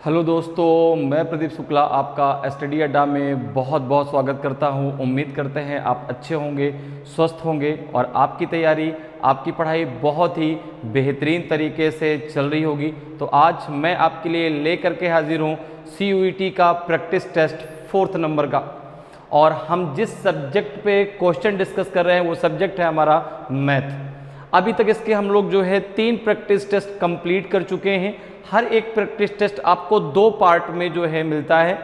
Hello दोस्तों, मैं प्रदीप शुक्ला आपका स्टडी अड्डा में बहुत बहुत स्वागत करता हूं। उम्मीद करते हैं आप अच्छे होंगे, स्वस्थ होंगे और आपकी तैयारी, आपकी पढ़ाई बहुत ही बेहतरीन तरीके से चल रही होगी। तो आज मैं आपके लिए लेकर के हाजिर हूं CUET का प्रैक्टिस टेस्ट 4th नंबर का। और हम जिस सब्जेक्ट पे क्वेश्चन डिस्कस कर रहे हैं वो सब्जेक्ट है हमारा मैथ। अभी तक इसके हम लोग जो है 3 प्रैक्टिस टेस्ट कंप्लीट कर चुके हैं। हर एक प्रैक्टिस टेस्ट आपको 2 पार्ट में जो है मिलता है।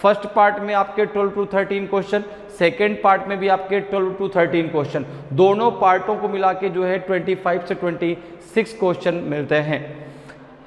फर्स्ट पार्ट में आपके 12 to 13 क्वेश्चन, सेकेंड पार्ट में भी आपके 12 to 13 क्वेश्चन, दोनों पार्टों को मिला के जो है 25 से 26 क्वेश्चन मिलते हैं।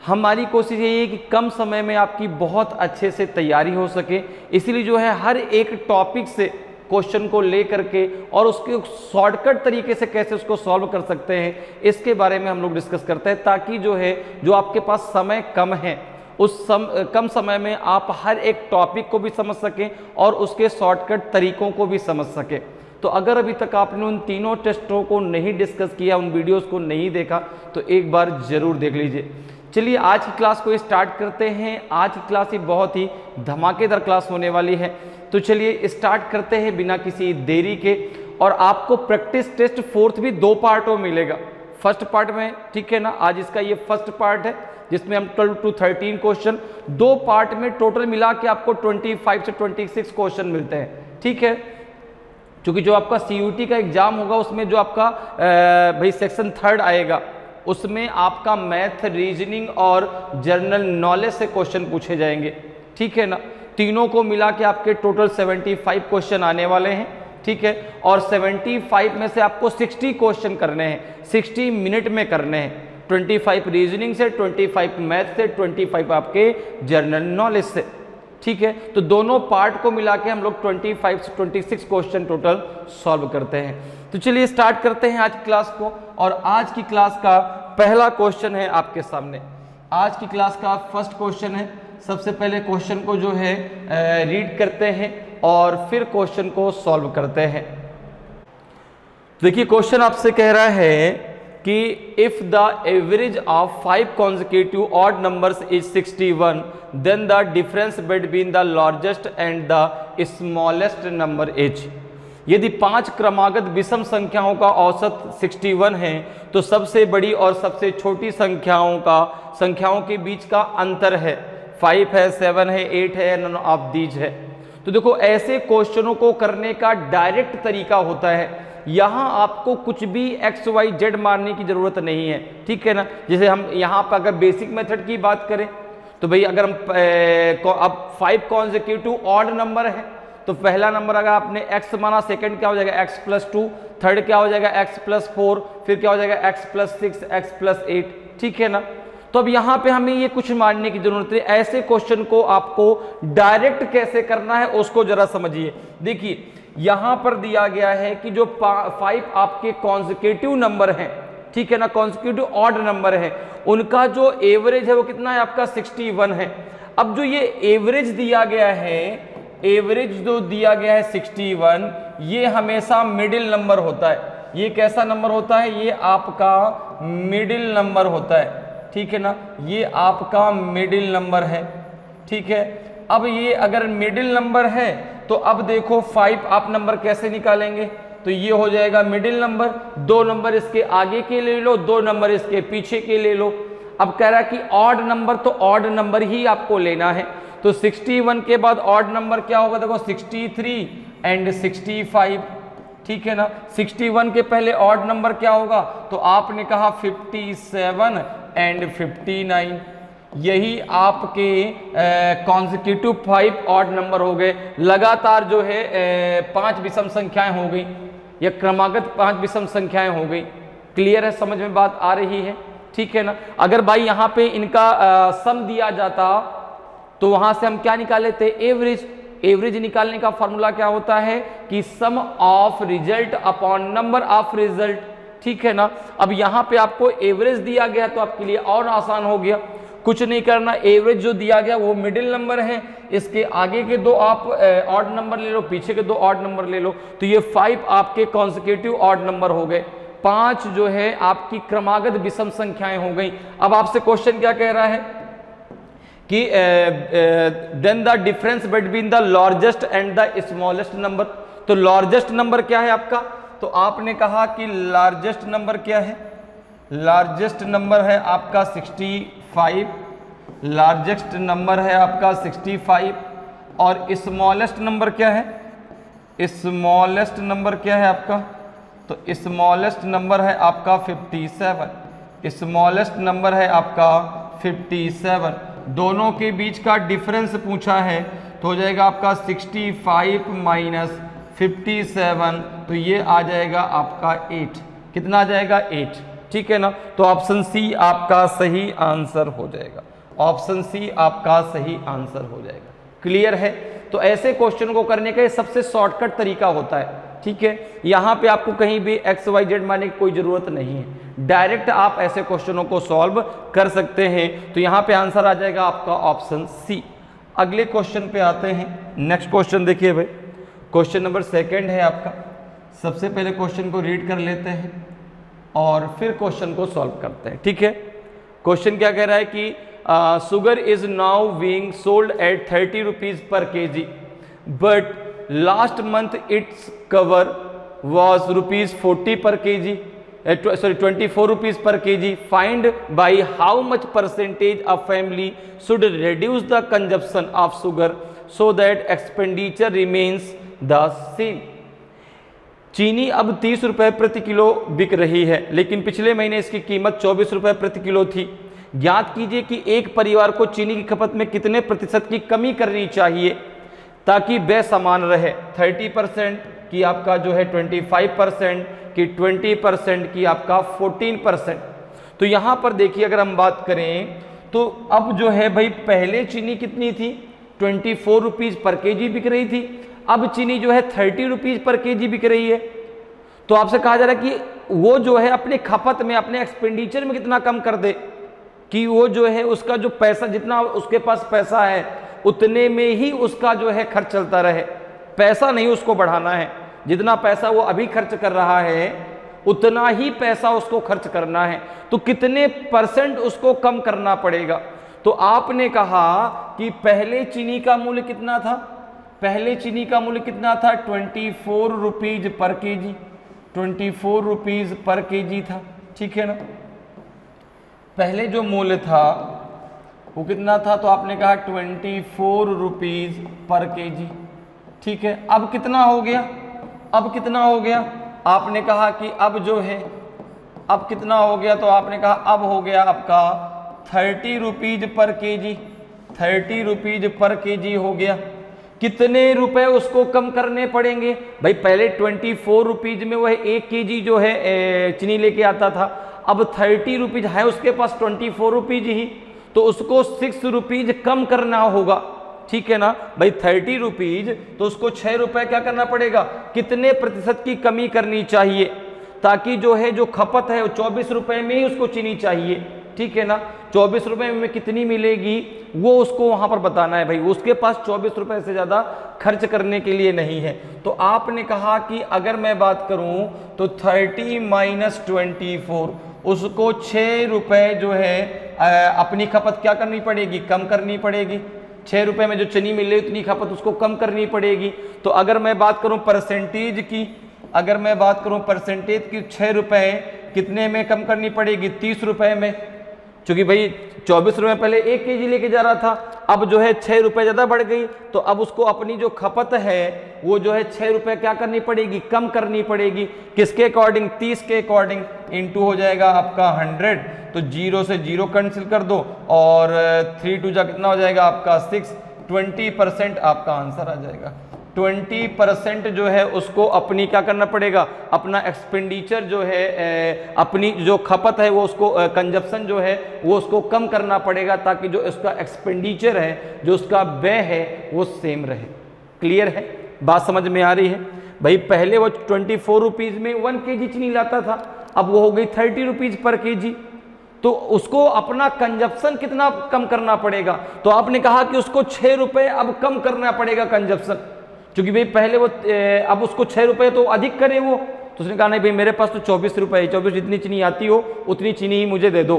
हमारी कोशिश यही है कि कम समय में आपकी बहुत अच्छे से तैयारी हो सके, इसीलिए जो है हर एक टॉपिक से क्वेश्चन को ले करके और उसके शॉर्टकट तरीके से कैसे उसको सॉल्व कर सकते हैं इसके बारे में हम लोग डिस्कस करते हैं, ताकि जो है जो आपके पास समय कम है उस कम समय में आप हर एक टॉपिक को भी समझ सकें और उसके शॉर्टकट तरीकों को भी समझ सकें। तो अगर अभी तक आपने उन तीनों टेस्टों को नहीं डिस्कस किया, उन वीडियोस को नहीं देखा, तो एक बार ज़रूर देख लीजिए। चलिए आज की क्लास को स्टार्ट करते हैं। आज की क्लास ही बहुत ही धमाकेदार क्लास होने वाली है। तो चलिए स्टार्ट करते हैं बिना किसी देरी के। और आपको प्रैक्टिस टेस्ट 4th भी 2 पार्टों में मिलेगा। फर्स्ट पार्ट में, ठीक है ना, आज इसका ये फर्स्ट पार्ट है जिसमें हम 12 to 13 क्वेश्चन, 2 पार्ट में टोटल मिला के आपको 25 से 26 क्वेश्चन मिलते हैं, ठीक है। क्योंकि जो आपका CUET का एग्जाम होगा उसमें जो आपका भाई सेक्शन 3rd आएगा उसमें आपका मैथ, रीजनिंग और जनरल नॉलेज से क्वेश्चन पूछे जाएंगे, ठीक है ना। तीनों को मिला के आपके टोटल 75 क्वेश्चन आने वाले हैं, ठीक है। और 75 में से आपको 60 क्वेश्चन करने हैं, 60 मिनट में करने हैं। 25 रीजनिंग से, 25 मैथ से, 25 आपके जनरल नॉलेज से, ठीक है। तो दोनों पार्ट को मिला के हम लोग 25 से 26 क्वेश्चन टोटल सॉल्व करते हैं। तो चलिए स्टार्ट करते हैं आज की क्लास को। और आज की क्लास का पहला क्वेश्चन है आपके सामने। आज की क्लास का फर्स्ट क्वेश्चन है। सबसे पहले क्वेश्चन को जो है रीड करते हैं और फिर क्वेश्चन को सॉल्व करते हैं। देखिए क्वेश्चन आपसे कह रहा है कि if the average of 5 consecutive odd numbers is 61, then the difference between the largest and the smallest number is. यदि 5 क्रमागत विषम संख्याओं का औसत 61 है तो सबसे बड़ी और सबसे छोटी संख्याओं के बीच का अंतर है 5 है, 7 है, 8 है, नन ऑफ दीज है। तो देखो ऐसे क्वेश्चनों को करने का डायरेक्ट तरीका होता है। यहाँ आपको कुछ भी XYZ मारने की जरूरत नहीं है, ठीक है ना। जैसे हम यहाँ पर अगर बेसिक मेथड की बात करें तो भाई अगर हम अब 5 consecutive ऑड नंबर है तो पहला नंबर अगर आपने x माना, सेकंड क्या हो जाएगा x+2, थर्ड क्या हो जाएगा x+4, फिर क्या हो जाएगा x+6, x+8, ठीक है ना। तो अब यहाँ पे हमें ये कुछ मानने की जरूरत है। ऐसे क्वेश्चन को आपको डायरेक्ट कैसे करना है उसको जरा समझिए। देखिए यहाँ पर दिया गया है कि जो 5 आपके कॉन्सेक्यूटिव नंबर हैं, ठीक है ना, कॉन्सेक्यूटिव ऑड नंबर है, उनका जो एवरेज है वो कितना है आपका 61 है। अब जो ये एवरेज दिया गया है, एवरेज जो दिया गया है 61, ये हमेशा मिडिल नंबर होता है। ये कैसा नंबर होता है? ये आपका मिडिल नंबर होता है, ठीक है ना। ये आपका मिडिल नंबर है, ठीक है। अब ये अगर मिडिल नंबर है तो अब देखो 5 आप नंबर कैसे निकालेंगे? तो ये हो जाएगा मिडिल नंबर, 2 नंबर इसके आगे के ले लो, 2 नंबर इसके पीछे के ले लो। अब कह रहा है कि ऑड नंबर, तो ऑड नंबर ही आपको लेना है। तो 61 के बाद ऑड नंबर क्या होगा? देखो 63 एंड 65, ठीक है ना। 61 के पहले ऑड नंबर क्या होगा? तो आपने कहा 57 एंड 59। यही आपके कॉन्सेक्यूटिव 5 ऑड नंबर हो गए। लगातार जो है 5 विषम संख्याएं हो गई, या क्रमागत 5 विषम संख्याएं हो गई। क्लियर है? समझ में बात आ रही है? ठीक है ना। अगर भाई यहाँ पे इनका सम दिया जाता तो वहां से हम क्या निकाल लेते? एवरेज। एवरेज निकालने का फॉर्मूला क्या होता है कि sum of result upon number of result, ठीक है ना। अब यहाँ पे आपको एवरेज दिया गया तो आपके लिए और आसान हो गया, कुछ नहीं करना। एवरेज जो दिया गया वो मिडिल नंबर है, इसके आगे के 2 आप ऑड नंबर ले लो, पीछे के 2 ऑड नंबर ले लो। तो ये 5 आपके कॉन्सेक्यूटिव ऑड नंबर हो गए, 5 जो है आपकी क्रमागत विषम संख्याएं हो गई। अब आपसे क्वेश्चन क्या कह रहा है कि then the difference between the largest and the smallest number. तो लार्जेस्ट नंबर क्या है आपका, तो आपने कहा कि लार्जेस्ट नंबर क्या है, लार्जेस्ट नंबर है आपका 65, लार्जेस्ट नंबर है आपका 65 और स्मॉलेस्ट नंबर क्या है, स्मॉलेस्ट नंबर क्या है आपका, तो स्मॉलेस्ट नंबर है आपका 57, स्मॉलेस्ट नंबर है आपका 57। दोनों के बीच का डिफरेंस पूछा है तो हो जाएगा आपका 65 माइनस 57, तो ये आ जाएगा आपका 8। कितना आ जाएगा, 8। ठीक है ना, तो ऑप्शन सी आपका सही आंसर हो जाएगा, ऑप्शन सी आपका सही आंसर हो जाएगा। क्लियर है। तो ऐसे क्वेश्चन को करने का ये सबसे शॉर्टकट तरीका होता है। ठीक है, यहाँ पे आपको कहीं भी एक्स वाई जेड मानने की कोई जरूरत नहीं है, डायरेक्ट आप ऐसे क्वेश्चनों को सॉल्व कर सकते हैं। तो यहाँ पे आंसर आ जाएगा आपका ऑप्शन सी। अगले क्वेश्चन पे आते हैं। नेक्स्ट क्वेश्चन देखिए भाई, क्वेश्चन नंबर 2 है आपका। सबसे पहले क्वेश्चन को रीड कर लेते हैं और फिर क्वेश्चन को सॉल्व करते हैं। ठीक है, क्वेश्चन क्या कह रहा है कि sugar is now being sold at 30 rupees per kg, but last month its cover was rupees 40 per kg, sorry 24 rupees per kg. Find by how much percentage a family should reduce the consumption of sugar so that expenditure remains the same. चीनी अब 30 रुपये प्रति kilo बिक रही है, लेकिन पिछले महीने इसकी कीमत 24 रुपये प्रति किलो थी। ज्ञात कीजिए कि एक परिवार को चीनी की खपत में कितने प्रतिशत की कमी करनी चाहिए ताकि व्यय समान रहे। 30% की आपका जो है 25%, की 20% की आपका 14%। तो यहाँ पर देखिए अगर हम बात करें तो अब जो है भाई पहले चीनी कितनी थी, 24 रुपीज़ पर केजी बिक रही थी, अब चीनी जो है 30 रुपीज़ पर केजी बिक रही है। तो आपसे कहा जा रहा है कि वो जो है अपने खपत में, अपने एक्सपेंडिचर में कितना कम कर दे कि वो जो है उसका जो पैसा, जितना उसके पास पैसा है उतने में ही उसका जो है खर्च चलता रहे। पैसा नहीं उसको बढ़ाना है, जितना पैसा वो अभी खर्च कर रहा है उतना ही पैसा उसको खर्च करना है। तो कितने % उसको कम करना पड़ेगा। तो आपने कहा कि पहले चीनी का मूल्य कितना था, पहले चीनी का मूल्य कितना था, 24 रुपीज़ पर केजी, 24 रुपीज़ पर केजी था। ठीक है ना, पहले जो मूल्य था वो कितना था, तो आपने कहा 24 रुपीज़ पर केजी। ठीक है, अब कितना हो गया, अब कितना हो गया, आपने कहा कि अब जो है अब कितना हो गया, तो आपने कहा अब हो गया आपका 30 रुपीज़ पर केजी, 30 रुपीज़ पर केजी हो गया। कितने रुपए उसको कम करने पड़ेंगे भाई, पहले 24 रुपीज़ में वह 1 केजी जो है चीनी लेके आता था, अब 30 रुपीज़ है उसके पास 24 रुपीज़ ही, तो उसको 6 रुपीज़ कम करना होगा। ठीक है ना भाई, 30 रुपीज़ तो उसको 6 रुपये क्या करना पड़ेगा, कितने प्रतिशत की कमी करनी चाहिए ताकि जो है जो खपत है वो 24 रुपये में ही उसको चीनी चाहिए। ठीक है ना, 24 रुपये में कितनी मिलेगी वो उसको वहाँ पर बताना है भाई, उसके पास 24 रुपये से ज़्यादा खर्च करने के लिए नहीं है। तो आपने कहा कि अगर मैं बात करूँ तो 30 माइनस 24, उसको 6 रुपये जो है अपनी खपत क्या करनी पड़ेगी, कम करनी पड़ेगी। 6 रुपये में जो चीनी मिले उतनी खपत उसको कम करनी पड़ेगी। तो अगर मैं बात करूं परसेंटेज की, अगर मैं बात करूं परसेंटेज की, 6 रुपये कितने में कम करनी पड़ेगी, 30 रुपये में। चूंकि भाई 24 रुपये पहले 1 केजी लेके जा रहा था, अब जो है 6 रुपये ज़्यादा बढ़ गई, तो अब उसको अपनी जो खपत है वो जो है 6 रुपये क्या करनी पड़ेगी, कम करनी पड़ेगी। किसके अकॉर्डिंग, 30 के अकॉर्डिंग, इनटू हो जाएगा आपका 100, तो 0 से 0 कैंसिल कर दो और 3 2 जा कितना हो जाएगा आपका 6, 20% आपका आंसर आ जाएगा। 20% जो है उसको अपनी क्या करना पड़ेगा, अपना एक्सपेंडिचर जो है अपनी जो खपत है वो उसको कंजप्शन जो है वो उसको कम करना पड़ेगा ताकि जो उसका एक्सपेंडिचर है, जो उसका व्यय है वो सेम रहे। क्लियर है, बात समझ में आ रही है भाई। पहले वो 24 रुपीज़ में 1 केजी चीनी लाता था, अब वो हो गई 30 रुपीज़ पर केजी, तो उसको अपना कंजप्शन कितना कम करना पड़ेगा। तो आपने कहा कि उसको 6 रुपये अब कम करना पड़ेगा कंजप्शन, क्योंकि भाई पहले वो अब उसको 6 रुपये तो अधिक करे वो, तो उसने कहा नहीं भाई मेरे पास तो 24 रुपये, 24 जितनी चीनी आती हो उतनी चीनी ही मुझे दे दो।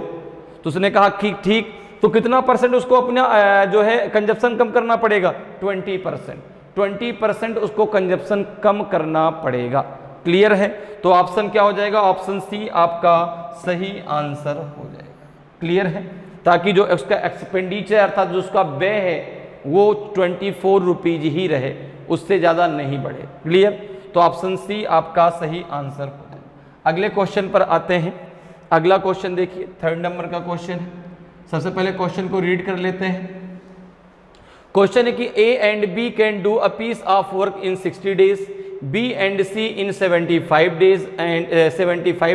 तो उसने कहा ठीक ठीक तो कितना परसेंट उसको अपना जो है कंजप्शन कम करना पड़ेगा? 20%। 20% उसको कंजप्शन कम करना पड़ेगा। क्लियर है? तो ऑप्शन क्या हो जाएगा? ऑप्शन सी आपका सही आंसर हो जाएगा। क्लियर है? ताकि जो उसका एक्सपेंडिचर अर्थात जो उसका व्यय है वो 24 रुपीज ही रहे, उससे ज़्यादा नहीं बढ़े। क्लियर? तो ऑप्शन सी आपका सही आंसर हो जाएगा। अगले क्वेश्चन पर आते हैं। अगला क्वेश्चन देखिए, 3rd नंबर का क्वेश्चन है। सबसे पहले क्वेश्चन को रीड कर लेते हैं। क्वेश्चन है कि A and B can do a piece of work in 60 days, B and C in 75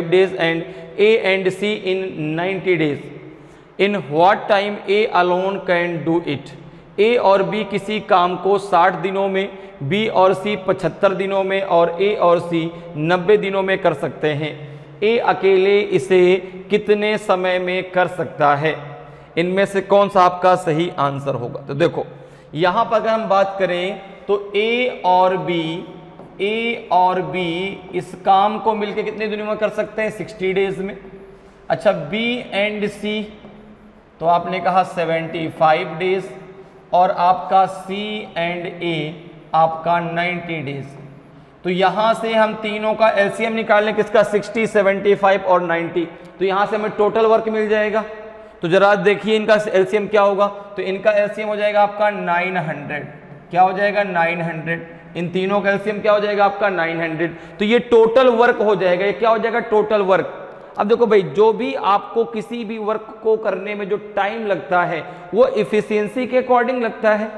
days and A and C in 90 days. In what time A alone can do it? A और B किसी काम को 60 दिनों में, B और सी 75 दिनों में और ए और सी 90 दिनों में कर सकते हैं। ए अकेले इसे कितने समय में कर सकता है? इनमें से कौन सा आपका सही आंसर होगा? तो देखो यहां पर अगर हम बात करें तो ए और बी इस काम को मिलकर कितने दिनों में कर सकते हैं? 60 डेज में। अच्छा, बी एंड सी तो आपने कहा 75 डेज और आपका सी एंड ए आपका 90 डेज। तो यहां से हम तीनों का एलसीएम निकाल लें, किसका? 60, 75 और 90। तो यहां से हमें टोटल वर्क मिल जाएगा। तो जरा देखिए इनका एलसीएम क्या होगा। तो इनका एलसीएम हो जाएगा आपका 900। क्या हो जाएगा? 900। इन तीनों का एलसीएम क्या हो जाएगा आपका? 900। तो ये टोटल वर्क हो जाएगा। ये क्या हो जाएगा? Total work. अब देखो भाई, जो भी आपको किसी भी वर्क को करने में जो टाइम लगता है वो इफिशियंसी के अकॉर्डिंग लगता है।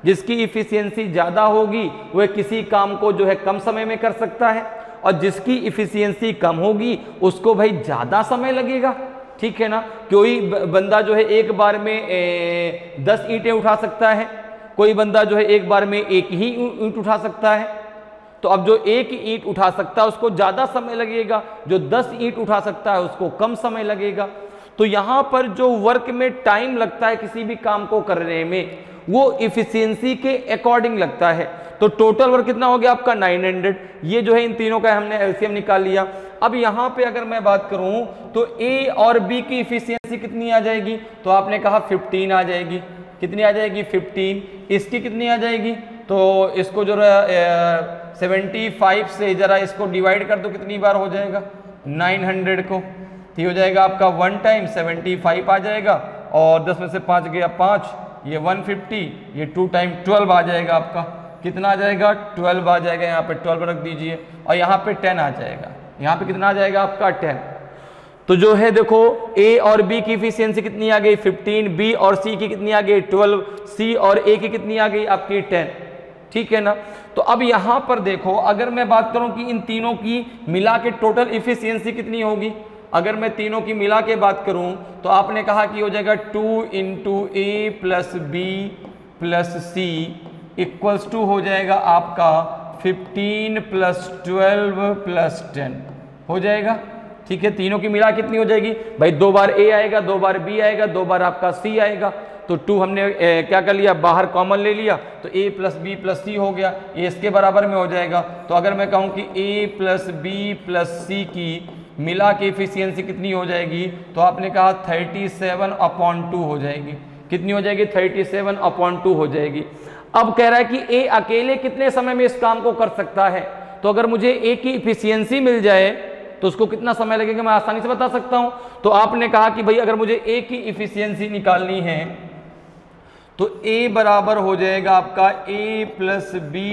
जिसकी इफिशियंसी ज़्यादा होगी वह किसी काम को जो है कम समय में कर सकता है, और जिसकी इफिशियंसी कम होगी उसको भाई ज़्यादा समय लगेगा। ठीक है ना? कोई बंदा जो है एक बार में 10 ईंटें उठा सकता है, कोई बंदा जो है एक बार में एक ही ईंट उठा सकता है। तो अब जो एक ईंट उठा सकता है उसको ज़्यादा समय लगेगा, जो 10 ईंट उठा सकता है उसको कम समय लगेगा। तो यहाँ पर जो वर्क में टाइम लगता है किसी भी काम को करने में वो इफिशियंसी के अकॉर्डिंग लगता है। तो टोटल वर्क कितना हो गया आपका? 900। ये जो है इन तीनों का हमने एलसीएम निकाल लिया। अब यहाँ पे अगर मैं बात करूँ तो ए और बी की इफिशियंसी कितनी आ जाएगी? तो आपने कहा 15 आ जाएगी। कितनी आ जाएगी? 15। इसकी कितनी आ जाएगी? तो इसको जो 75 से जरा इसको डिवाइड कर दो, कितनी बार हो जाएगा? 900 को। तो हो जाएगा आपका 1 टाइम 75 आ जाएगा, और 10 में से 5 गया 5, ये 150, ये 2 टाइम 12 आ जाएगा आपका। कितना आ जाएगा? 12 आ जाएगा। यहाँ पे 12 रख दीजिए और यहाँ पे 10 आ जाएगा। यहाँ पे कितना आ जाएगा आपका? 10। तो जो है देखो ए और बी की इफिशियंसी कितनी आ गई? 15। बी और सी की कितनी आ गई? 12। सी और ए की कितनी आ गई? आपकी 10। ठीक है ना? तो अब यहाँ पर देखो, अगर मैं बात करूँ कि इन तीनों की मिला के टोटल इफिशियंसी कितनी होगी, अगर मैं तीनों की मिला के बात करूं तो आपने कहा कि हो जाएगा 2 into A plus B plus C equals to हो जाएगा आपका 15 प्लस 12 प्लस 10 हो जाएगा। ठीक है, तीनों की मिला कितनी हो जाएगी भाई? 2 बार ए आएगा, 2 बार बी आएगा, 2 बार आपका सी आएगा। तो 2 हमने क्या कर लिया? बाहर कॉमन ले लिया, तो ए प्लस बी प्लस सी हो गया। ये इसके बराबर में हो जाएगा। तो अगर मैं कहूँ कि ए प्लस बी प्लस सी की मिला के इफिशियंसी कितनी हो जाएगी? तो आपने कहा 37/2 हो जाएगी। कितनी हो जाएगी? 37/2 हो जाएगी। अब कह रहा है कि ए अकेले कितने समय में इस काम को कर सकता है। तो अगर मुझे ए की इफिशियंसी मिल जाए तो उसको कितना समय लगेगा मैं आसानी से बता सकता हूं। तो आपने कहा कि भाई अगर मुझे ए की इफिशियंसी निकालनी है तो ए बराबर हो जाएगा आपका ए प्लस बी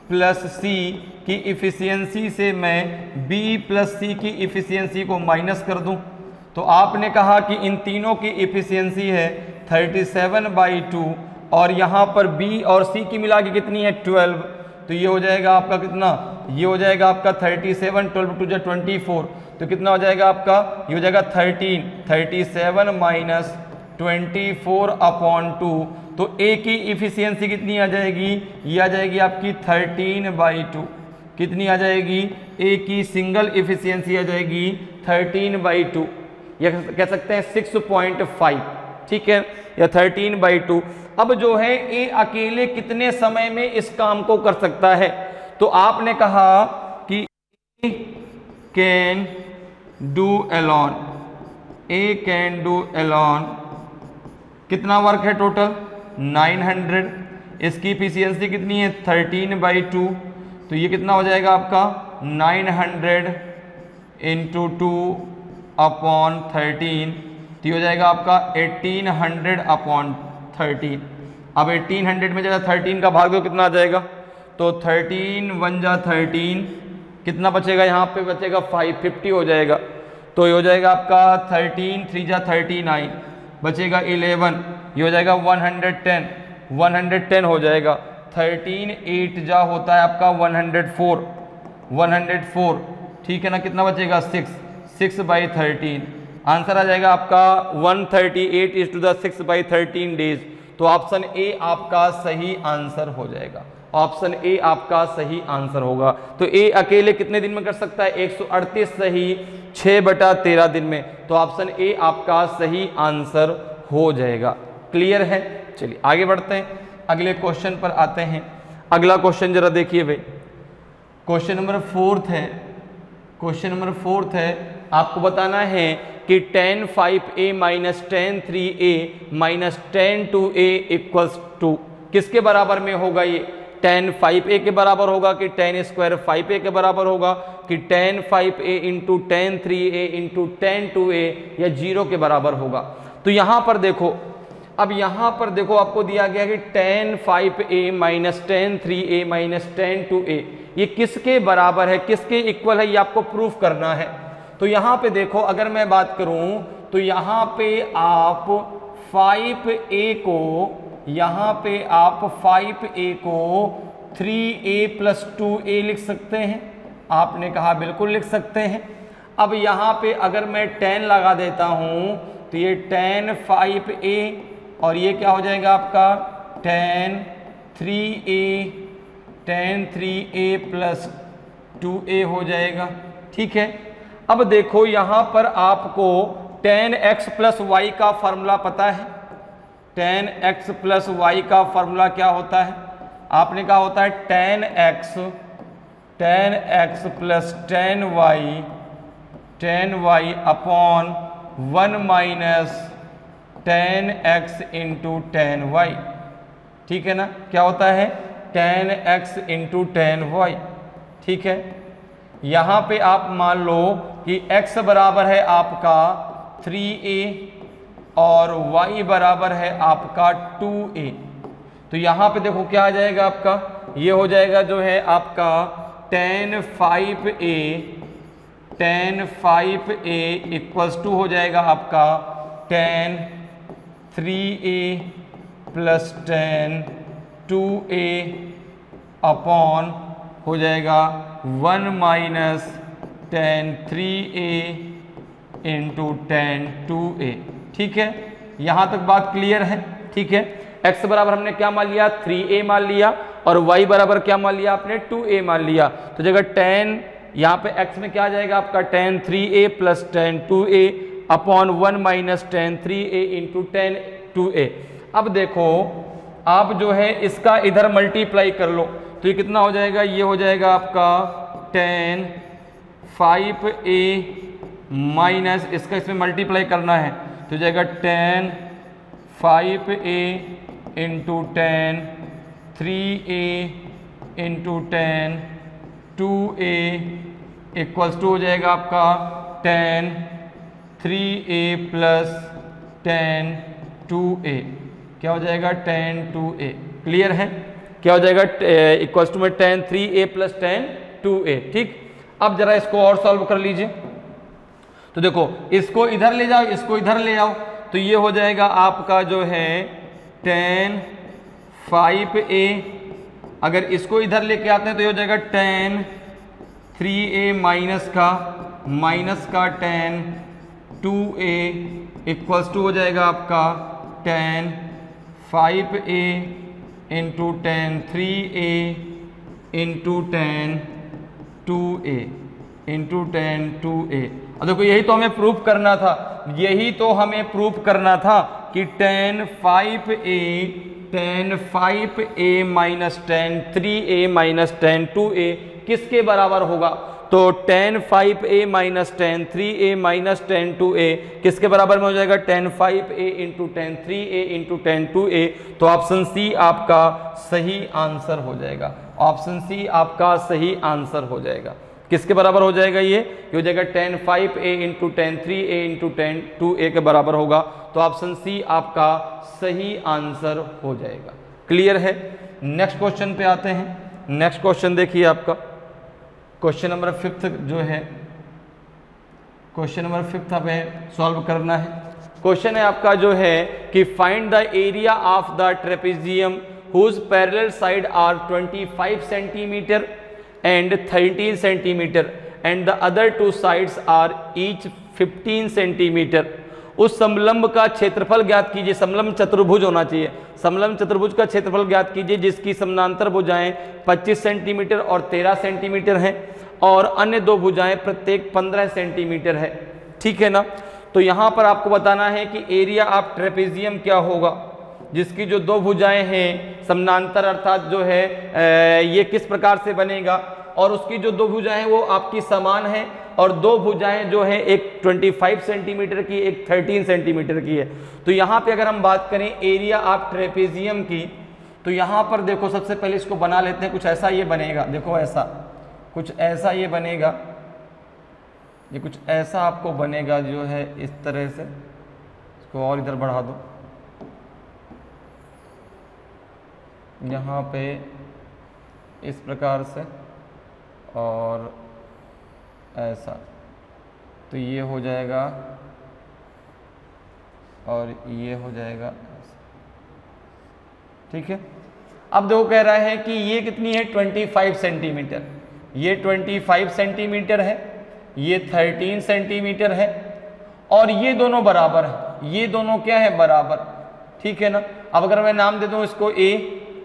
प्लस सी की इफिशियंसी से मैं बी प्लस सी की इफिशियंसी को माइनस कर दूं। तो आपने कहा कि इन तीनों की इफिशियंसी है 37/2 और यहाँ पर बी और सी की मिला के कितनी है? 12। तो ये हो जाएगा आपका कितना? ये हो जाएगा आपका 37, 12 2 24। तो कितना हो जाएगा आपका? ये हो जाएगा 37 माइनस 24/2। तो ए की इफिशियंसी कितनी आ जाएगी? ये आ जाएगी आपकी 13/2। कितनी आ जाएगी? ए की सिंगल इफिशियंसी आ जाएगी 13/2, या कह सकते हैं 6.5। ठीक है, या 13/2। अब जो है ए अकेले कितने समय में इस काम को कर सकता है? तो आपने कहा कि ए कैन डू अलोन कितना वर्क है टोटल 900, इसकी इफिशियंसी कितनी है 13/2, तो ये कितना हो जाएगा आपका 900 इंटू 2/13, तो ये हो जाएगा आपका 1800/13। अब 1800 में जरा 13 का भाग दो कितना आ जाएगा, तो 13 1 जा 13, कितना बचेगा यहाँ पे बचेगा 550 हो जाएगा, तो ये हो जाएगा आपका 13 3 जा 39, बचेगा 11, ये हो जाएगा 110 हो जाएगा। 13 8 जा होता है आपका 104, ठीक है ना, कितना बचेगा 6/13, आंसर आ जाएगा आपका 138 इज टू द 6/13 डेज। तो ऑप्शन ए आपका सही आंसर हो जाएगा, ऑप्शन ए आपका सही आंसर होगा। तो ए अकेले कितने दिन में कर सकता है 138 सही 6/13 दिन में, तो ऑप्शन ए आपका सही आंसर हो जाएगा। क्लियर है, चलिए आगे बढ़ते हैं, अगले क्वेश्चन पर आते हैं। अगला क्वेश्चन जरा देखिए भाई, क्वेश्चन नंबर 4 है, क्वेश्चन नंबर 4 है, आपको बताना है कि tan 5a minus tan 3a minus tan 2a equals to, किसके बराबर में होगा ये, tan 5a के बराबर होगा कि tan स्क्वायर 5a के बराबर होगा कि tan 5a into tan 3a into tan 2a या 0 के बराबर होगा। तो यहाँ पर देखो, अब यहाँ पर देखो आपको दिया गया कि tan 5a minus tan 3a minus tan 2a ये किसके बराबर है, किसके इक्वल है, ये आपको प्रूफ करना है। तो यहाँ पे देखो, अगर मैं बात करूँ तो यहाँ पे आप 5a को, यहाँ पे आप 5a को 3a प्लस 2a लिख सकते हैं, आपने कहा बिल्कुल लिख सकते हैं। अब यहाँ पे अगर मैं tan लगा देता हूँ तो ये tan 5a और ये क्या हो जाएगा आपका tan 3a प्लस 2a हो जाएगा, ठीक है। अब देखो यहाँ पर आपको tan x प्लस वाई का फॉर्मूला पता है, tan x प्लस वाई का फॉर्मूला क्या होता है, आपने कहा होता है tan x plus tan y upon 1 minus tan x into tan y, ठीक है ना, क्या होता है tan x into tan y, ठीक है। यहाँ पे आप मान लो कि x बराबर है आपका 3a और y बराबर है आपका 2a, तो यहाँ पे देखो क्या आ जाएगा आपका, ये हो जाएगा जो है आपका tan 5a इक्वल्स टू हो जाएगा आपका tan 3a plus tan 2a upon हो जाएगा 1 minus tan 3a into tan 2a, ठीक है। यहाँ तक बात क्लियर है, ठीक है। x बराबर हमने क्या मान लिया 3a मान लिया और y बराबर क्या मान लिया आपने 2a मान लिया, तो जगह tan यहाँ पे x में क्या आ जाएगा आपका tan 3a plus tan 2a upon 1 minus tan 3a into tan 2a। अब देखो आप जो है इसका इधर मल्टीप्लाई कर लो तो ये कितना हो जाएगा, ये हो जाएगा आपका tan 5a माइनस इसका इसमें मल्टीप्लाई करना है तो जाएगा tan 5a into tan 3a into tan 2a equals to हो जाएगा आपका tan 3a plus tan 2a, क्या हो जाएगा tan 2a, क्लियर है, क्या हो जाएगा इक्वल्स टू में tan 3a plus tan 2a, ठीक। अब जरा इसको और सॉल्व कर लीजिए, तो देखो इसको इधर ले जाओ, इसको इधर ले आओ, तो ये हो जाएगा आपका जो है tan 5a, अगर इसको इधर लेके आते हैं तो ये हो जाएगा tan 3a माइनस का tan 2a इक्वल्स टू हो जाएगा आपका tan 5a into tan 3a into tan 2a into tan 2a। अब देखो यही तो हमें प्रूफ करना था, यही तो हमें प्रूफ करना था कि tan 5a minus tan 3a minus tan 2a किसके बराबर होगा। तो tan 5a minus tan 3a minus tan 2a किसके बराबर में हो जाएगा? tan 5a into tan 3a into tan 2a। तो ऑप्शन सी आपका सही आंसर हो जाएगा। ऑप्शन सी आपका सही आंसर हो जाएगा। किसके बराबर हो जाएगा? ये हो जाएगा tan 5a into tan 3a into tan 2a के बराबर होगा। तो ऑप्शन सी आपका सही आंसर हो जाएगा। क्लियर है? नेक्स्ट क्वेश्चन पे आते हैं। नेक्स्ट क्वेश्चन देखिए आपका क्वेश्चन नंबर 5 जो है, क्वेश्चन नंबर 5 हमें सॉल्व करना है। क्वेश्चन है आपका जो है कि find the area of the trapezium whose parallel side are 25 centimetre and 13 centimetre and the other two sides are each 15 centimetre. उस समलंब का क्षेत्रफल ज्ञात कीजिए। समलंब चतुर्भुज होना चाहिए। समलंब चतुर्भुज का क्षेत्रफल ज्ञात कीजिए जिसकी समानांतर भुजाएं 25 सेंटीमीटर और 13 सेंटीमीटर हैं और अन्य दो भुजाएं प्रत्येक 15 सेंटीमीटर है। ठीक है ना? तो यहां पर आपको बताना है कि एरिया ऑफ ट्रेपेजियम क्या होगा जिसकी जो दो भुजाएं हैं समानांतर अर्थात जो है ये किस प्रकार से बनेगा, और उसकी जो दो भुजाएं हैं वो आपकी समान है और दो भुजाएं जो है एक 25 सेंटीमीटर की एक 13 सेंटीमीटर की है। तो यहाँ पे अगर हम बात करें एरिया ऑफ ट्रेपेजियम की, तो यहाँ पर देखो सबसे पहले इसको बना लेते हैं। कुछ ऐसा ये बनेगा, देखो ऐसा कुछ ऐसा ये बनेगा, ये कुछ ऐसा आपको बनेगा जो है इस तरह से। इसको और इधर बढ़ा दो, यहाँ पे इस प्रकार से और ऐसा, तो ये हो जाएगा और ये हो जाएगा। ठीक है? अब देखो कह रहा है कि ये कितनी है 25 सेंटीमीटर, ये 25 सेंटीमीटर है, ये 13 सेंटीमीटर है और ये दोनों बराबर है। ये दोनों क्या है? बराबर। ठीक है ना? अब अगर मैं नाम दे दूं इसको A,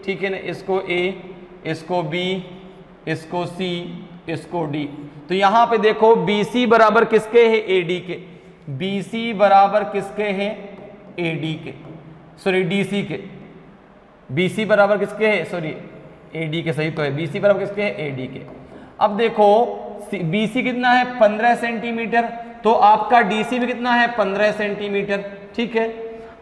ठीक है ना, इसको A, इसको B, इसको C, इसको D। तो यहां पे देखो BC बराबर किसके है? AD के। BC बराबर किसके हैं? AD के, सॉरी DC के। BC बराबर किसके है? सॉरी AD के, सही तो है। BC बराबर किसके है? AD के। अब देखो BC कितना है? 15 सेंटीमीटर, तो आपका DC भी कितना है? 15 सेंटीमीटर। ठीक है?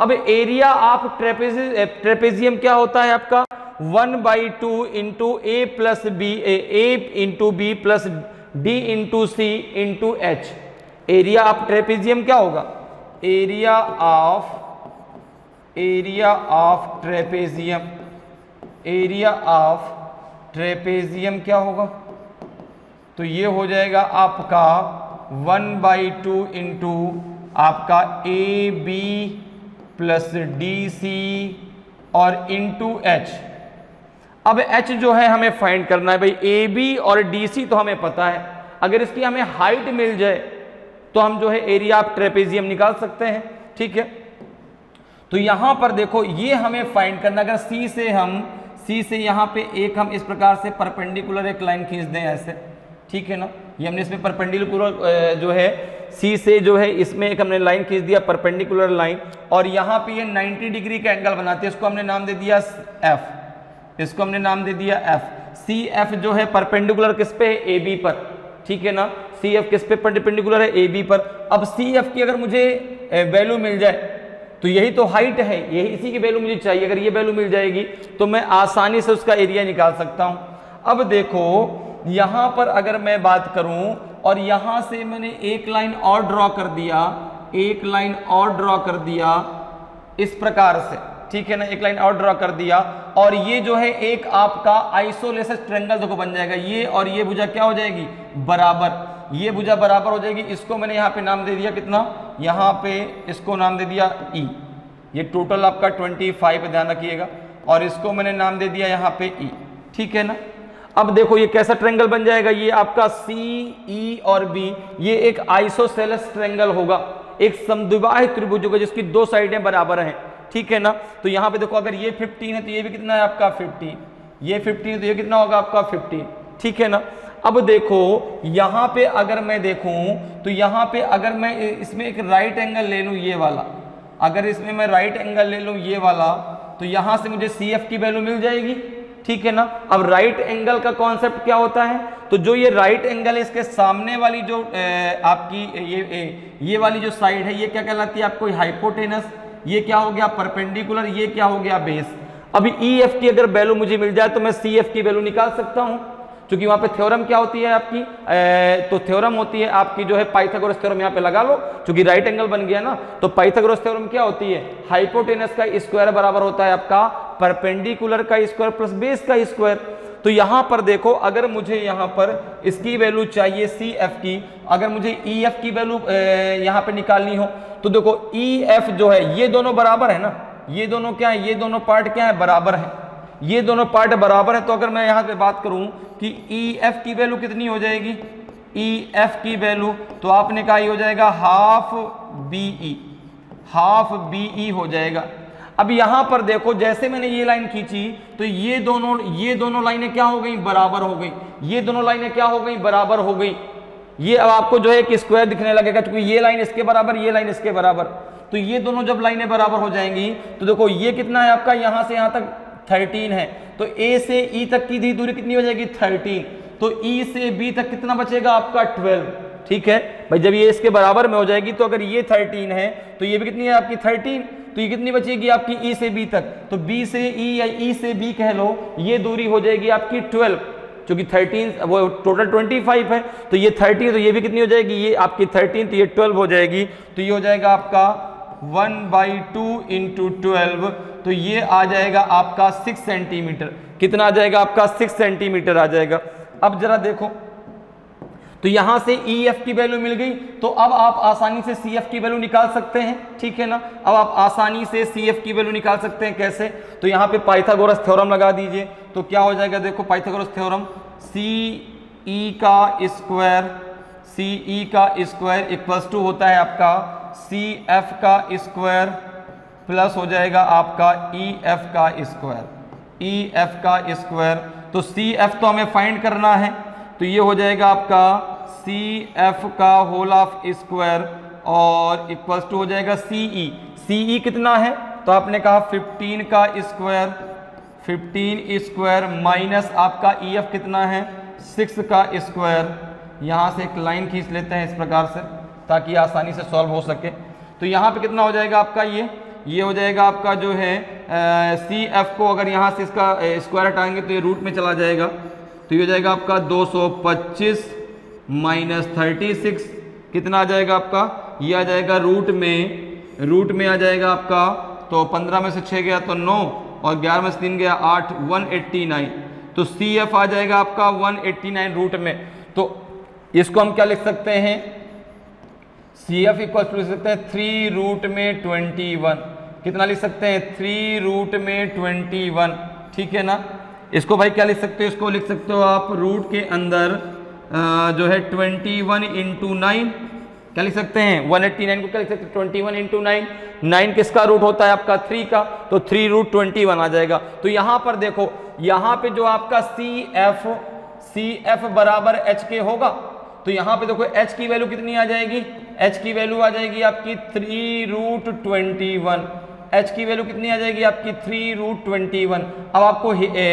अब एरिया ऑफ ट्रेपेजियम क्या होता है आपका? 1/2 into A plus B, A into B plus D into C into H। Area of trapezium क्या होगा? Area of trapezium, area of trapezium क्या होगा? तो ये हो जाएगा आपका 1/2 इंटू आपका AB प्लस DC और इंटू H। अब H जो है हमें फाइंड करना है भाई। AB और DC तो हमें पता है, अगर इसकी हमें हाइट मिल जाए तो हम जो है एरिया ऑफ ट्रेपेजियम निकाल सकते हैं। ठीक है? तो यहां पर देखो ये हमें फाइंड करना, अगर C से यहां पे एक हम इस प्रकार से परपेंडिकुलर एक लाइन खींच दें ऐसे। ठीक है ना? ये हमने इसमें परपेंडिकुलर जो है C से जो है इसमें एक हमने लाइन खींच दिया परपेंडिकुलर लाइन, और यहाँ पे ये 90 डिग्री का एंगल बनाती है। इसको हमने नाम दे दिया F, इसको हमने नाम दे दिया F। CF जो है परपेंडिकुलर किस पे है? AB पर। ठीक है ना? CF किस पे परपेंडिकुलर है? AB पर। अब CF की अगर मुझे वैल्यू मिल जाए, तो यही तो हाइट है, यही इसी की वैल्यू मुझे चाहिए। अगर ये वैल्यू मिल जाएगी तो मैं आसानी से उसका एरिया निकाल सकता हूं। अब देखो यहां पर अगर मैं बात करूं और यहां से मैंने एक लाइन और ड्रॉ कर दिया, एक लाइन और ड्रॉ कर दिया इस प्रकार से। ठीक है ना? एक लाइन और ड्रॉ कर दिया और ये जो है एक आपका आइसोलेशन ट्रायंगल देखो बन जाएगा। ये और ये भुजा क्या हो जाएगी? बराबर। ये भुजा बराबर हो जाएगी। इसको मैंने यहाँ पे नाम दे दिया कितना? यहाँ पे इसको नाम दे दिया E। ये टोटल आपका 25 ध्यान रखिएगा, और इसको मैंने नाम दे दिया यहाँ पे E। ठीक है ना? अब देखो ये कैसा ट्रायंगल बन जाएगा? ये आपका CE और B ये एक आइसोसेलेस ट्रायंगल होगा, एक समद्विबाही त्रिभुज होगा जिसकी दो साइडें बराबर हैं। ठीक है ना? तो यहाँ पे देखो अगर ये 15 है तो ये भी कितना है आपका 15, ये 15 है तो ये कितना होगा आपका 15। ठीक है ना? अब देखो यहाँ पे अगर मैं देखूं तो यहाँ पे अगर मैं इसमें एक राइट एंगल ले लूं ये वाला, अगर इसमें मैं राइट एंगल ले लूं ये वाला, तो यहाँ से मुझे CF की वैल्यू मिल जाएगी। ठीक है ना। अब राइट एंगल का कॉन्सेप्ट क्या होता है, तो जो ये राइट एंगल है इसके सामने वाली जो आपकी ये वाली जो साइड है ये क्या कहलाती है आपको, हाइपोटेनस। ये क्या हो गया परपेंडिकुलर, ये क्या हो गया बेस। अभी ई एफ की अगर वैल्यू मुझे मिल जाए तो मैं सी एफ की वैल्यू निकाल सकता हूं, क्योंकि वहां पे थ्योरम क्या होती है आपकी, तो थ्योरम होती है आपकी जो है पाइथागोरस थ्योरम, यहां पे लगा लो क्योंकि राइट एंगल बन गया ना। तो पाइथागोरस थ्योरम क्या होती है, हाइपोटेनस का स्क्वायर बराबर होता है आपका परपेंडिकुलर का स्क्वायर प्लस बेस का स्क्वायर। तो यहां पर देखो, अगर मुझे यहां पर इसकी वैल्यू चाहिए सी एफ की, अगर मुझे ई एफ की वैल्यू यहां पे निकालनी हो तो देखो ई एफ जो है ये दोनों बराबर है ना, ये दोनों क्या है, ये दोनों पार्ट क्या है बराबर है, ये दोनों पार्ट बराबर है। तो अगर मैं यहां पे बात करूं कि ई एफ की वैल्यू कितनी हो जाएगी, ई एफ की वैल्यू तो आपने कहा ये हो जाएगा हाफ बी ई हो जाएगा। अब यहां पर देखो जैसे मैंने ये लाइन खींची तो ये दोनों लाइनें क्या हो गई, बराबर हो गई। ये दोनों लाइनें क्या हो गई, बराबर हो गई। ये अब आपको जो है एक स्क्वायर दिखने लगेगा, क्योंकि ये लाइन इसके बराबर, ये लाइन इसके बराबर। तो ये दोनों जब लाइनें बराबर हो जाएंगी तो देखो ये कितना है आपका, यहां से यहां तक 13 है, तो ए से ई तक की दूरी कितनी हो जाएगी 13, तो ई से बी तक कितना बचेगा आपका 12। ठीक है भाई, जब ये इसके बराबर में हो जाएगी तो अगर ये 13 है तो ये भी कितनी है आपकी 13, तो ये कितनी बचेगी आपकी ई से बी तक, तो बी से ई या ई से बी कह लो, ये दूरी हो जाएगी आपकी 12, क्योंकि 13 वो टोटल 25 है, तो ये 30 तो ये भी कितनी हो जाएगी, ये आपकी 13 तो ये 12 हो जाएगी। तो ये हो जाएगा आपका 1/2 × 12, तो ये आ जाएगा आपका 6 सेंटीमीटर। कितना आ जाएगा आपका 6 सेंटीमीटर आ जाएगा। अब जरा देखो, तो यहां से ई एफ की वैल्यू मिल गई, तो अब आप आसानी से सी एफ की वैल्यू निकाल सकते हैं। ठीक है ना, अब आप आसानी से सी एफ की वैल्यू निकाल सकते हैं। कैसे, तो यहां पे पाइथागोरस थ्योरम लगा दीजिए, तो क्या हो जाएगा देखो पाइथागोरस थ्योरम, सी ई का स्क्वायर इक्वल्स टू होता है आपका सी एफ का स्क्वायर प्लस हो जाएगा आपका ई एफ का स्क्वायर। तो सी एफ तो हमें फाइंड करना है, तो ये हो जाएगा आपका सी एफ का होल ऑफ स्क्वायर और इक्वल्स टू हो जाएगा सीई। सीई कितना है, तो आपने कहा 15 का स्क्वायर माइनस आपका ई एफ कितना है 6 का स्क्वायर। यहाँ से एक लाइन खींच लेते हैं इस प्रकार से ताकि आसानी से सॉल्व हो सके। तो यहाँ पे कितना हो जाएगा आपका, ये हो जाएगा आपका जो है सी एफ को अगर यहाँ से इसका स्क्वायर हटाएंगे तो ये रूट में चला जाएगा, तो ये हो जाएगा आपका 225 माइनस 36 कितना आ जाएगा आपका, ये आ जाएगा रूट में आ जाएगा आपका, तो 15 में से 6 गया तो 9 और 11 में से 3 गया 8, 189। तो सी एफ आ जाएगा आपका 189 रूट में। तो इसको हम क्या लिख सकते हैं, सी एफ इक्वल टू लिख सकते हैं 3√21। कितना लिख सकते हैं 3√21। ठीक है ना, इसको भाई क्या लिख सकते हो, इसको लिख सकते हो आप रूट के अंदर जो है 21 × 9 क्या लिख सकते हैं 189 को क्या लिख सकते हैं 21 × 9। 9 किसका रूट होता है आपका 3 का, तो 3√21 आ जाएगा। तो यहां पर देखो, यहां पे जो आपका सी एफ बराबर एच के होगा, तो यहां पे देखो एच की वैल्यू कितनी आ जाएगी, एच की वैल्यू आ जाएगी आपकी 3√21। एच की वैल्यू कितनी आ जाएगी आपकी 3√21। अब आपको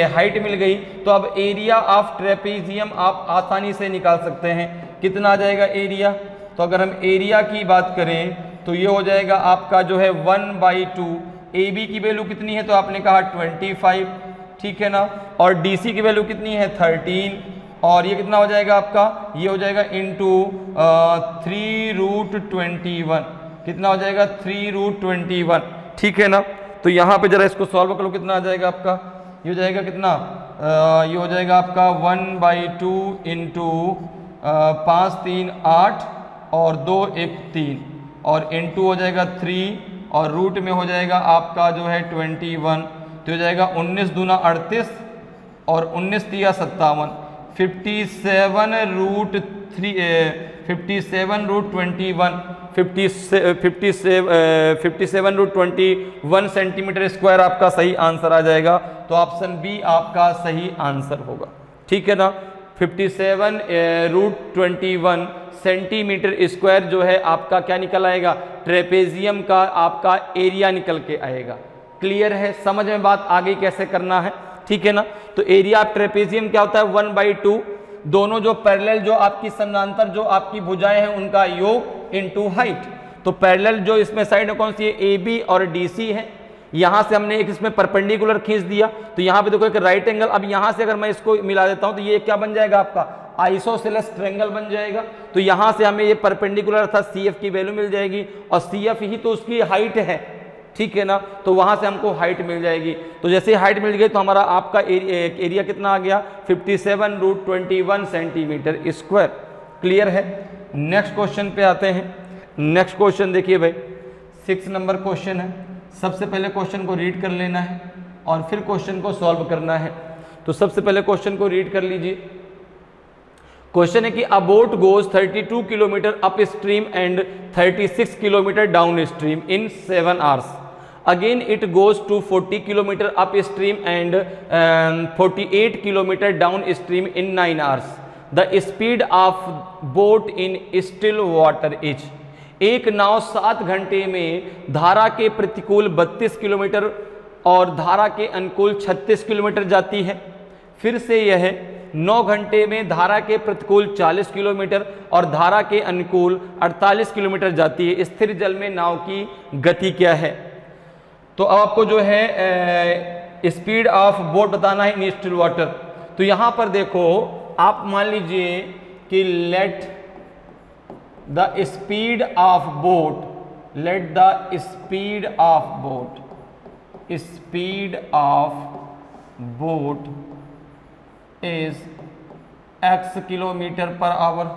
हाइट मिल गई, तो अब एरिया ऑफ ट्रेपेजियम आप आसानी से निकाल सकते हैं। कितना आ जाएगा एरिया, तो अगर हम एरिया की बात करें तो ये हो जाएगा आपका जो है 1/2। ए बी की वैल्यू कितनी है, तो आपने कहा 25, ठीक है ना, और डी सी की वैल्यू कितनी है 13, और ये कितना हो जाएगा आपका, ये हो जाएगा इंटू 3√21। कितना हो जाएगा 3√21। ठीक है ना, तो यहाँ पे जरा इसको सॉल्व करो, कितना आ जाएगा आपका, ये हो जाएगा कितना, ये हो जाएगा आपका 1/2 इंटू 5 3 8 और 2 1 3 और इंटू हो जाएगा 3 और रूट में हो जाएगा आपका जो है 21, तो हो जाएगा 19 दूना 38 और 19 तिया 57, 57√21 सेंटीमीटर स्क्वायर आपका सही आंसर आ जाएगा। तो ऑप्शन बी आपका सही आंसर होगा। ठीक है ना, 57√21 सेंटीमीटर स्क्वायर जो है आपका क्या निकल आएगा, ट्रेपेजियम का आपका एरिया निकल के आएगा। क्लियर है, समझ में बात आ गई कैसे करना है। ठीक है ना। तो एरिया ऑफ ट्रेपेजियम क्या होता है 1/2, दोनों जो पैरेलल जो आपकी समानांतर जो आपकी भुजाएं हैं उनका योग इनटू हाइट। तो पैरेलल जो इसमें साइड है कौन सी है, ए बी और डी सी है। यहां से हमने एक इसमें परपेंडिकुलर खींच दिया, तो यहां पे देखो एक राइट एंगल। अब यहां से अगर मैं इसको मिला देता हूं तो ये क्या बन जाएगा आपका आइसोसेलेस ट्रायंगल बन जाएगा। तो यहां से हमें ये परपेंडिकुलर अर्थात सी एफ की वैल्यू मिल जाएगी, और सी एफ ही तो उसकी हाइट है, ठीक है ना। तो वहां से हमको हाइट मिल जाएगी। तो जैसे हाइट मिल गई तो हमारा आपका एरिया कितना आ गया 57√21 सेंटीमीटर स्क्वायर। क्लियर है। नेक्स्ट क्वेश्चन पे आते हैं। नेक्स्ट क्वेश्चन देखिए भाई 6 नंबर क्वेश्चन है। सबसे पहले क्वेश्चन को रीड कर लेना है और फिर क्वेश्चन को सॉल्व करना है। तो सबसे पहले क्वेश्चन को रीड कर लीजिए। क्वेश्चन है कि अ boat goes 32 kilometre up stream and 36 kilometre down stream in 7 hours. Again it goes to 40 kilometer upstream and 48 kilometer downstream in 9 hours. The speed of boat in still water is। एक नाव 7 घंटे में धारा के प्रतिकूल 32 kilometre और धारा के अनुकूल 36 किलोमीटर जाती है। फिर से यह 9 घंटे में धारा के प्रतिकूल 40 किलोमीटर और धारा के अनुकूल 48 किलोमीटर जाती है। स्थिर जल में नाव की गति क्या है। तो अब आपको जो है स्पीड ऑफ बोट बताना है इन स्टिल वाटर। तो यहां पर देखो आप मान लीजिए कि let the speed of boat, let the speed of boat, speed of boat is x kilometre per our,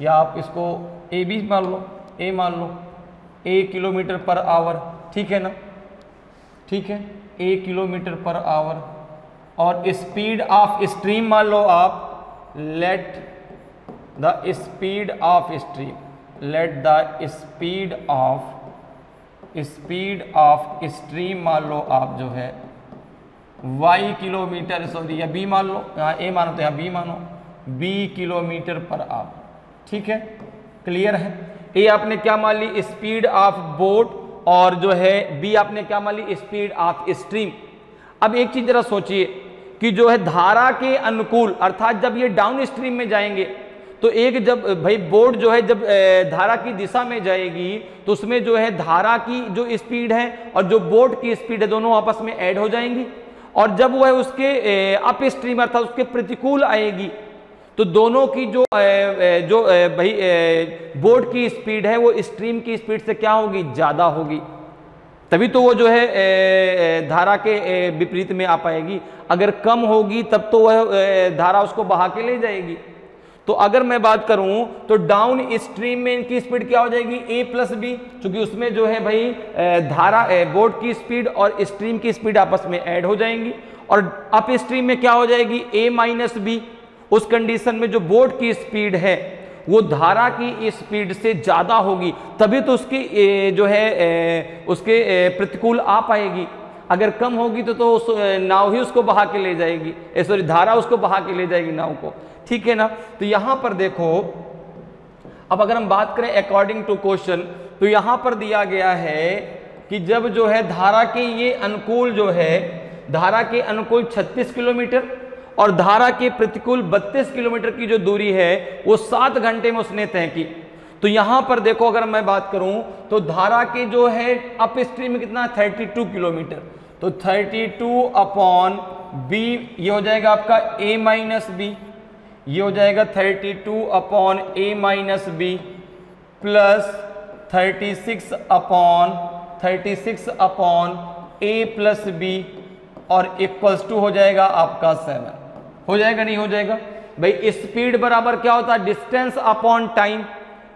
या आप इसको ए भी मान लो, ए मान लो, a किलोमीटर पर आवर, ठीक है ना, ठीक है, a किलोमीटर पर आवर। और स्पीड ऑफ स्ट्रीम मान लो आप, let the speed of stream, let the speed of stream मान लो आप जो है y किलोमीटर, सॉरी या b मान लो, यहाँ a मानो तो यहाँ b मानो, b किलोमीटर पर आवर, ठीक है। क्लियर है। a आपने क्या मान ली स्पीड ऑफ बोट, और जो है बी आपने क्या मान ली स्पीड ऑफ स्ट्रीम। अब एक चीज जरा सोचिए कि जो है धारा के अनुकूल अर्थात जब ये डाउन स्ट्रीम में जाएंगे तो एक जब भाई बोट जो है जब धारा की दिशा में जाएगी तो उसमें जो है धारा की जो स्पीड है और जो बोट की स्पीड है दोनों आपस में ऐड हो जाएंगी, और जब वह उसके अप स्ट्रीम अर्थात उसके प्रतिकूल आएगी तो दोनों की जो भाई बोट की स्पीड है वो स्ट्रीम की स्पीड से क्या होगी, ज्यादा होगी, तभी तो वो जो है धारा के विपरीत में आ पाएगी। अगर कम होगी तब तो वह धारा उसको बहा के ले जाएगी। तो अगर मैं बात करूं तो डाउन स्ट्रीम में इनकी स्पीड क्या हो जाएगी a प्लस बी, क्योंकि उसमें जो है भाई धारा बोट की स्पीड और स्ट्रीम की स्पीड आपस में ऐड हो जाएंगी, और अप स्ट्रीम में क्या हो जाएगी a माइनस बी। उस कंडीशन में जो बोट की स्पीड है वो धारा की स्पीड से ज्यादा होगी, तभी तो उसकी जो है उसके प्रतिकूल आ पाएगी। अगर कम होगी तो उस नाव ही उसको बहा के ले जाएगी, सॉरी धारा उसको बहा के ले जाएगी नाव को, ठीक है ना। तो यहां पर देखो अब अगर हम बात करें अकॉर्डिंग टू क्वेश्चन, तो यहां पर दिया गया है कि जब जो है धारा के ये अनुकूल जो है धारा के अनुकूल 36 किलोमीटर और धारा के प्रतिकूल 32 किलोमीटर की जो दूरी है वो 7 घंटे में उसने तय की। तो यहां पर देखो अगर मैं बात करूं तो धारा के जो है अप स्ट्रीम में कितना 32 किलोमीटर, तो 32 अपॉन बी ये हो जाएगा आपका a माइनस बी, ये हो जाएगा 32 upon a minus B plus 36 upon a plus B और इक्वल्स टू हो जाएगा आपका 7। हो जाएगा नहीं हो जाएगा भाई। स्पीड बराबर क्या होता है डिस्टेंस अपॉन टाइम,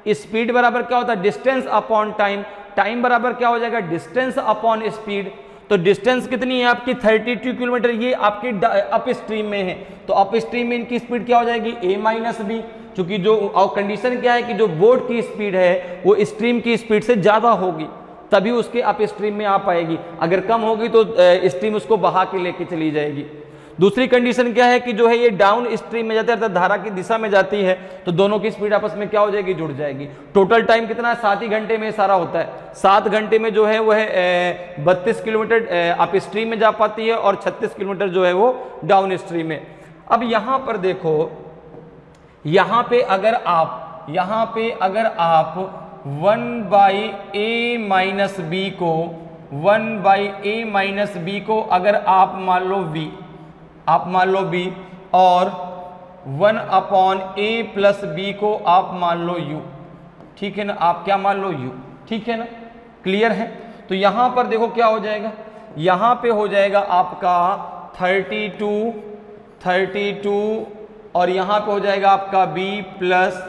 स्पीड बराबर क्या होता है डिस्टेंस अपॉन टाइम, टाइम बराबर क्या हो जाएगा डिस्टेंस अपॉन स्पीड। तो डिस्टेंस कितनी है आपकी 32 किलोमीटर, ये आपके अप स्ट्रीम में है, तो अप स्ट्रीम में इनकी स्पीड क्या हो जाएगी a माइनस बी, क्योंकि जो और कंडीशन क्या है कि जो बोट की स्पीड है वो स्ट्रीम की स्पीड से ज्यादा होगी, तभी उसके अप स्ट्रीम में आ पाएगी। अगर कम होगी तो स्ट्रीम उसको बहा के लेके चली जाएगी। दूसरी कंडीशन क्या है कि जो है ये डाउन स्ट्रीम में जाते हैं, अर्थात धारा की दिशा में जाती है, तो दोनों की स्पीड आपस में क्या हो जाएगी, जुड़ जाएगी। टोटल टाइम कितना है, 7 ही घंटे में सारा होता है। 7 घंटे में जो है वो है 32 किलोमीटर आप स्ट्रीम में जा पाती है और 36 किलोमीटर जो है वो डाउन स्ट्रीम में। अब यहां पर देखो, यहां पे अगर आप 1/a-b को अगर आप मान लो v और 1/a+b को आप मान लो u, ठीक है ना, आप क्या मान लो u, ठीक है ना, क्लियर है। तो यहां पर देखो क्या हो जाएगा, यहां पे हो जाएगा आपका 32 और यहां पे हो जाएगा आपका b +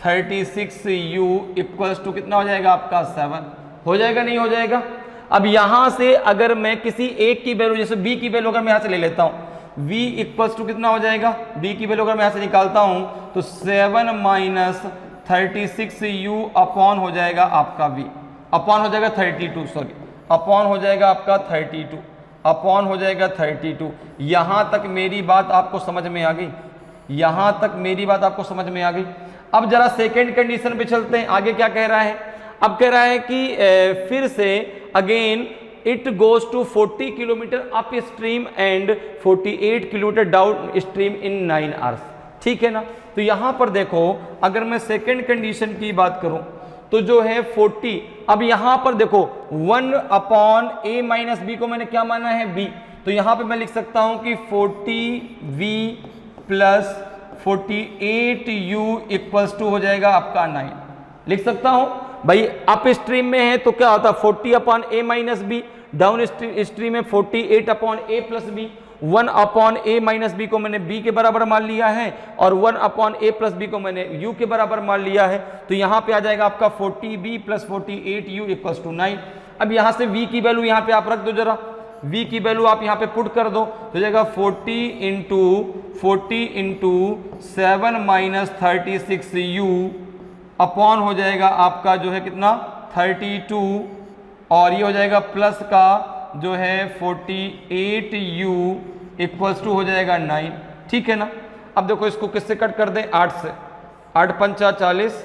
36u इक्वल्स टू कितना हो जाएगा आपका 7, हो जाएगा नहीं हो जाएगा। अब यहां से अगर मैं किसी एक की वैल्यू, जैसे b की वैल्यू अगर मैं यहां से ले लेता हूं, v इक्वल्स टू कितना हो जाएगा, b की वैल्यू अगर मैं यहां से निकालता हूं तो 7 - 36u अपॉन हो जाएगा आपका v, अपॉन हो जाएगा 32, सॉरी अपॉन हो जाएगा आपका 32, अपॉन हो जाएगा 32। यहां तक मेरी बात आपको समझ में आ गई, यहां तक मेरी बात आपको समझ में आ गई। अब जरा सेकेंड कंडीशन पे चलते हैं, आगे क्या कह रहा है। अब कह रहा है कि फिर से again it goes to 40 kilometre up stream and 48 kilometre down stream in 9 hours, ठीक है ना। तो यहां पर देखो अगर मैं सेकेंड कंडीशन की बात करूं तो जो है 40, अब यहां पर देखो 1/a-b को मैंने क्या माना है, b, तो यहां पे मैं लिख सकता हूं कि 40v + 48u इक्वल्स टू हो जाएगा आपका 9, लिख सकता हूं भाई। अप स्ट्रीम में है तो क्या होता है 40/a-b, डाउन स्ट्रीम में 48/a+b। 1/a-b को मैंने b के बराबर मान लिया है और 1/a+b को मैंने u के बराबर मान लिया है, तो यहां पे आ जाएगा आपका 40b + 48u इक्वल्स टू 9। अब यहां से v की वैल्यू यहां पे आप रख दो, जरा v की वैल्यू आप यहां पे पुट कर दो, तो हो जाएगा 40 × 7 - 36u अपॉन हो जाएगा आपका जो है कितना 32 और ये हो जाएगा प्लस का जो है 48u इक्वल्स टू हो जाएगा 9, ठीक है ना। अब देखो इसको किससे कट कर दें, 8 से, 8 × 5 = 40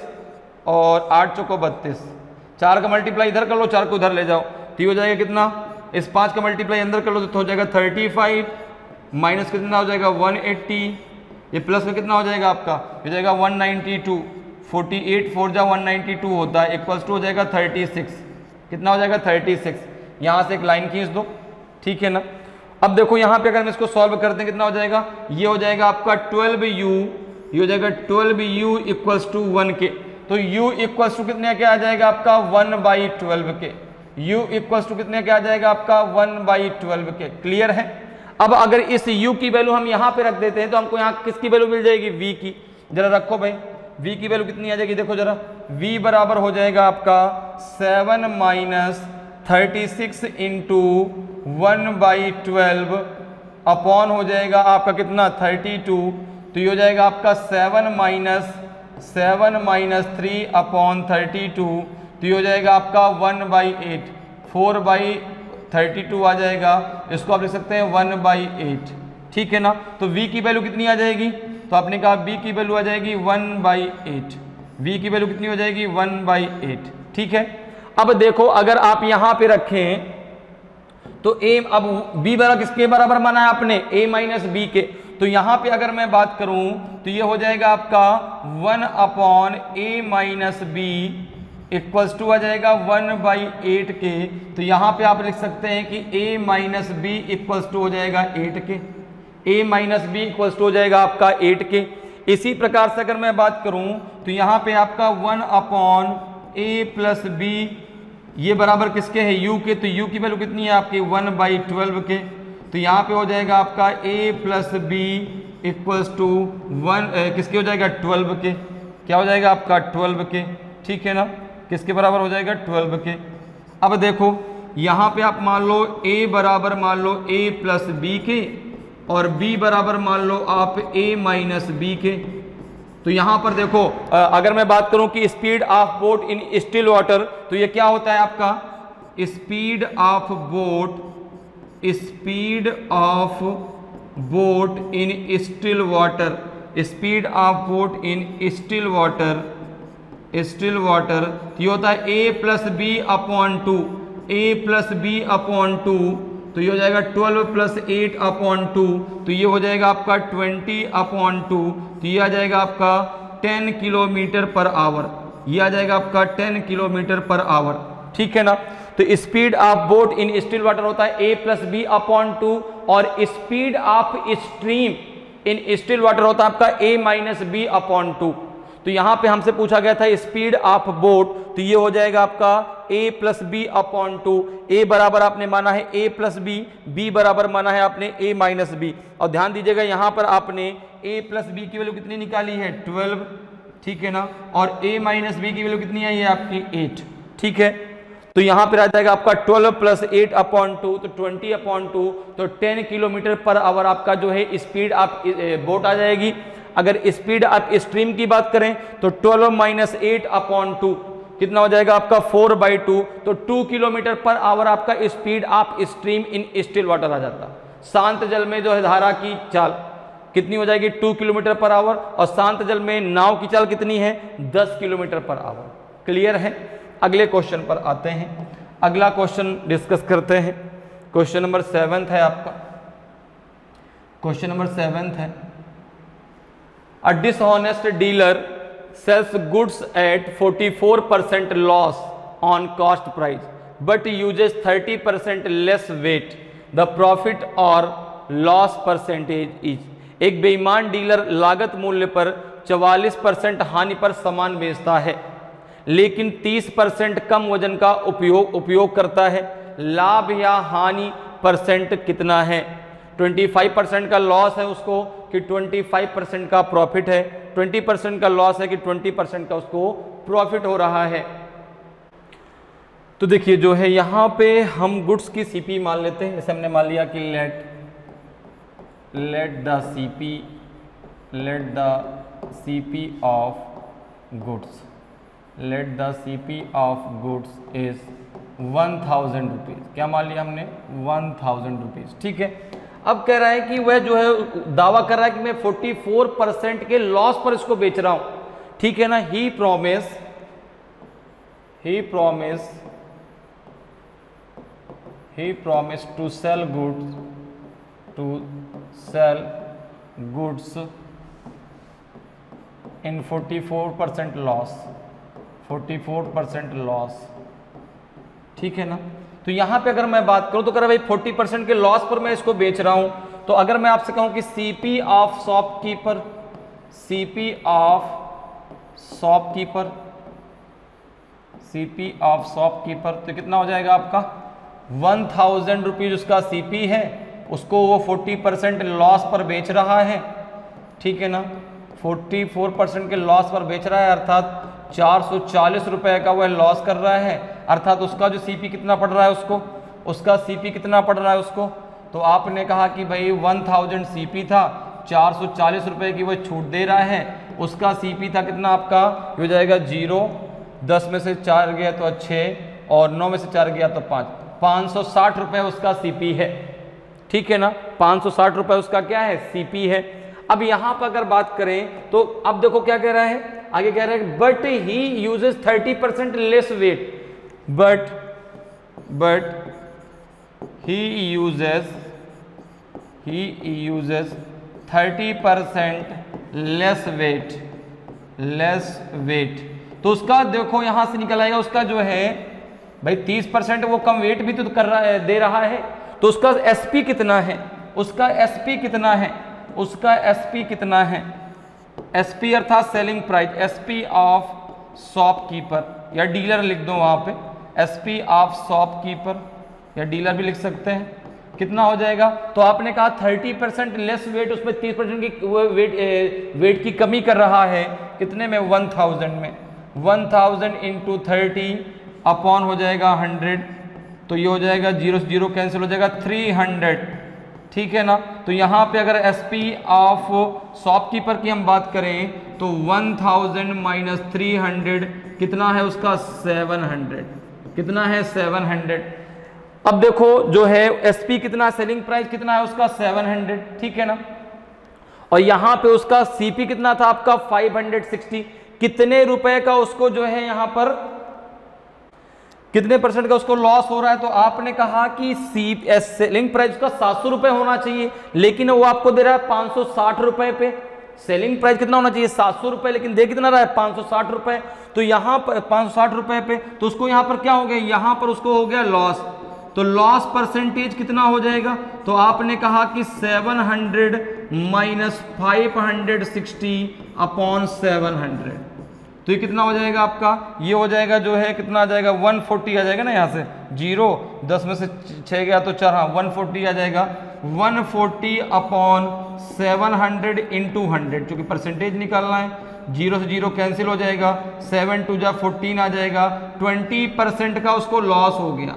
और 8 × 4 = 32, 4 का मल्टीप्लाई इधर कर लो, 4 को उधर ले जाओ, तो ये हो जाएगा कितना, इस 5 का मल्टीप्लाई अंदर कर लो तो हो जाएगा 35 माइनस कितना हो जाएगा 180, ये प्लस का कितना हो जाएगा आपका, हो जाएगा 192, 48 4 जा 192 होता है इक्वल्स टू हो जाएगा 36, कितना हो जाएगा 36। यहाँ से एक लाइन खींच दो, ठीक है ना। अब देखो यहाँ पे अगर हम इसको सॉल्व करते हैं कितना हो जाएगा, ये हो जाएगा आपका 12u, ये हो जाएगा 12u इक्वल्स टू 1 के, तो u इक्वल्स टू कितने क्या आ जाएगा आपका 1/12 के, u इक्वल्स टू कितने क्या आ जाएगा आपका 1/12 के, क्लियर है। अब अगर इस u की वैल्यू हम यहाँ पे रख देते हैं तो हमको यहाँ किसकी वैल्यू मिल जाएगी, v की, जरा रखो भाई v की वैल्यू कितनी आ जाएगी, देखो जरा v बराबर हो जाएगा आपका 7 - 36 × 1/12 अपॉन हो जाएगा आपका कितना 32, तो ये हो जाएगा आपका 7 - 3/32, तो ये हो जाएगा आपका 1/8, 4/32 आ जाएगा, इसको आप लिख सकते हैं 1/8, ठीक है ना। तो v की वैल्यू कितनी आ जाएगी, तो आपने कहा b की वैल्यू आ जाएगी 1/8, v की वैल्यू कितनी हो जाएगी 1/8, ठीक है। अब देखो अगर आप यहां पे रखें तो a, अब b बराबर किसके बराबर माना है आपने, a - b के, तो यहां पे अगर मैं बात करूं तो ये हो जाएगा आपका 1/a - b इक्वल्स टू आ जाएगा 1/8 के, तो यहां पे आप लिख सकते हैं कि a - b इक्वल्स टू हो जाएगा 8 के, a - b इक्वल्स टू हो जाएगा आपका 8 के। इसी प्रकार से अगर मैं बात करूं तो यहां पे आपका 1/a + b ये बराबर किसके है, u के, तो u की वैल्यू कितनी है आपकी 1/12 के, तो यहाँ पे हो जाएगा आपका a + b इक्वल्स टू 1 किसके हो जाएगा 12 के, क्या हो जाएगा आपका 12 के, ठीक है ना, किसके बराबर हो जाएगा 12 के। अब देखो यहाँ पे आप मान लो a बराबर मान लो a + b के और b बराबर मान लो आप a - b के, तो यहां पर देखो अगर मैं बात करूं कि speed of boat in still water, तो ये क्या होता है आपका speed of boat, speed of boat in still water, speed of boat in still water, still water ये होता है a plus B upon two, a plus B upon two, तो ये हो जाएगा 12 प्लस 8 अपॉन टू, तो ये हो जाएगा आपका 20 अपॉन टू, तो ये आ जाएगा आपका 10 किलोमीटर पर आवर, ये आ जाएगा आपका 10 किलोमीटर पर आवर। ठीक है ना। तो speed of boat in still water होता है a plus B upon two, और speed of stream in still water होता है आपका a minus B upon two. तो यहां पे हमसे पूछा गया था स्पीड ऑफ बोट, तो ये हो जाएगा आपका a plus B upon two, A बराबर आपने माना है a प्लस बी, बी बराबर माना है आपने a माइनस बी। और ध्यान दीजिएगा यहां पर आपने a प्लस बी की वैल्यू कितनी निकाली है 12, ठीक है ना, और a माइनस बी की वैल्यू कितनी है ये आपकी 8। ठीक है, तो यहां पर आ जाएगा आपका 12 प्लस 8 अपॉन टू, तो 20 अपॉन टू, तो 10 किलोमीटर पर आवर आपका जो है स्पीड ऑफ बोट आ जाएगी। अगर स्पीड ऑफ स्ट्रीम की बात करें तो 12 माइनस 8 अपॉन टू कितना हो जाएगा आपका 4/2, तो 2 किलोमीटर पर आवर आपका speed of stream in still water आ जाता। शांत जल में जो है धारा की चाल कितनी हो जाएगी 2 किलोमीटर पर आवर, और शांत जल में नाव की चाल कितनी है 10 किलोमीटर पर आवर। क्लियर है। अगले क्वेश्चन पर आते हैं, अगला क्वेश्चन डिस्कस करते हैं। क्वेश्चन नंबर 7 है आपका, क्वेश्चन नंबर 7 है, A dishonest dealer sells goods at 44% loss on cost price but uses 30% less weight. The profit or loss percentage is। एक बेईमान डीलर लागत मूल्य पर 44% हानि पर सामान बेचता है लेकिन 30% कम वजन का उपयोग करता है। लाभ या हानि परसेंट कितना है? 25% का लॉस है उसको कि 25% का प्रॉफिट है, 20% का लॉस है कि 20% का उसको प्रॉफिट हो रहा है। तो देखिए जो है यहाँ पे हम गुड्स की सीपी मान लेते हैं। जैसे हमने मान लिया कि let the CP of goods is 1000 rupees. क्या मान लिया हमने 1000 रुपीज़। ठीक है, अब कह रहा है कि वह जो है दावा कर रहा है कि मैं 44% के लॉस पर इसको बेच रहा हूं। ठीक है ना। ही promised to sell goods in 44% loss. ठीक है ना। तो यहां पे अगर मैं बात करूं तो कर भाई 40% के लॉस पर मैं इसको बेच रहा हूं, तो अगर मैं आपसे कहूं कि सीपी ऑफ शॉपकीपर तो कितना हो जाएगा आपका 1000 रुपीज उसका सीपी है, उसको वो 40% लॉस पर बेच रहा है। ठीक है ना, 44% के लॉस पर बेच रहा है, अर्थात 440 रुपए का वह लॉस कर रहा है। अर्थात उसका जो सीपी कितना पड़ रहा है उसका सीपी कितना पड़ रहा है उसको, तो आपने कहा कि भाई 1000 सीपी था, 440 रुपए की वह छूट दे रहा है, उसका सीपी था कितना आपका हो जाएगा 0, 10 में से 4 गया तो 6 और 9 में से 4 गया तो 5, 560 रुपए उसका सीपी है। ठीक है ना, 560 रुपए उसका क्या है सीपी है। अब यहां पर अगर बात करें तो अब देखो क्या कह रहा है, आगे कह रहा है but he uses 30% less weight, but he uses 30% less weight। तो उसका देखो यहां से निकल आएगा उसका जो है भाई 30% वो कम वेट भी तो कर रहा है, दे रहा है, तो उसका एसपी कितना है, उसका एसपी कितना है, एसपी अर्थात selling price, SP of shopkeeper या डीलर लिख दो वहां पे, एसपी ऑफ शॉपकीपर या डीलर भी लिख सकते हैं, कितना हो जाएगा। तो आपने कहा 30% लेस वेट, उसमें 30% की वेट की कमी कर रहा है, कितने में 1000 में, 1000 इंटू 30 अपॉन हो जाएगा 100, तो ये हो जाएगा 0 से 0 कैंसिल हो जाएगा 300। ठीक है ना। तो यहाँ पे अगर एसपी ऑफ शॉपकीपर की हम बात करें तो 1000 माइनस 300 कितना है उसका 700, कितना है 700। अब देखो जो है एसपी कितना, सेलिंग प्राइस कितना है उसका 700, ठीक है ना, और यहां पे उसका सीपी कितना था आपका 560, कितने रुपए का उसको जो है यहां पर कितने परसेंट का उसको लॉस हो रहा है। तो आपने कहा कि सेलिंग प्राइस का 700 रुपए होना चाहिए, लेकिन वो आपको दे रहा है 560 रुपए पे। सेलिंग प्राइस कितना होना चाहिए 700 रुपए, लेकिन दे कितना रहा है 560 रुपए। तो यहां पर 560 रुपए पे, तो उसको यहां पर क्या हो गया, यहां पर उसको हो गया लॉस। तो लॉस परसेंटेज कितना हो जाएगा, तो आपने कहा कि 700 माइनस 560 अपॉन 700, तो ये कितना हो जाएगा आपका, ये हो जाएगा जो है कितना आ जाएगा 140 आ जाएगा ना, यहाँ से 0 10 में से 6 गया तो 4, हाँ 140 आ जाएगा। 140 अपॉन 700 इंटू 100, चूंकि परसेंटेज निकालना है, 0 से 0 कैंसिल हो जाएगा, 7 2 जा 14 आ जाएगा। 20% का उसको लॉस हो गया।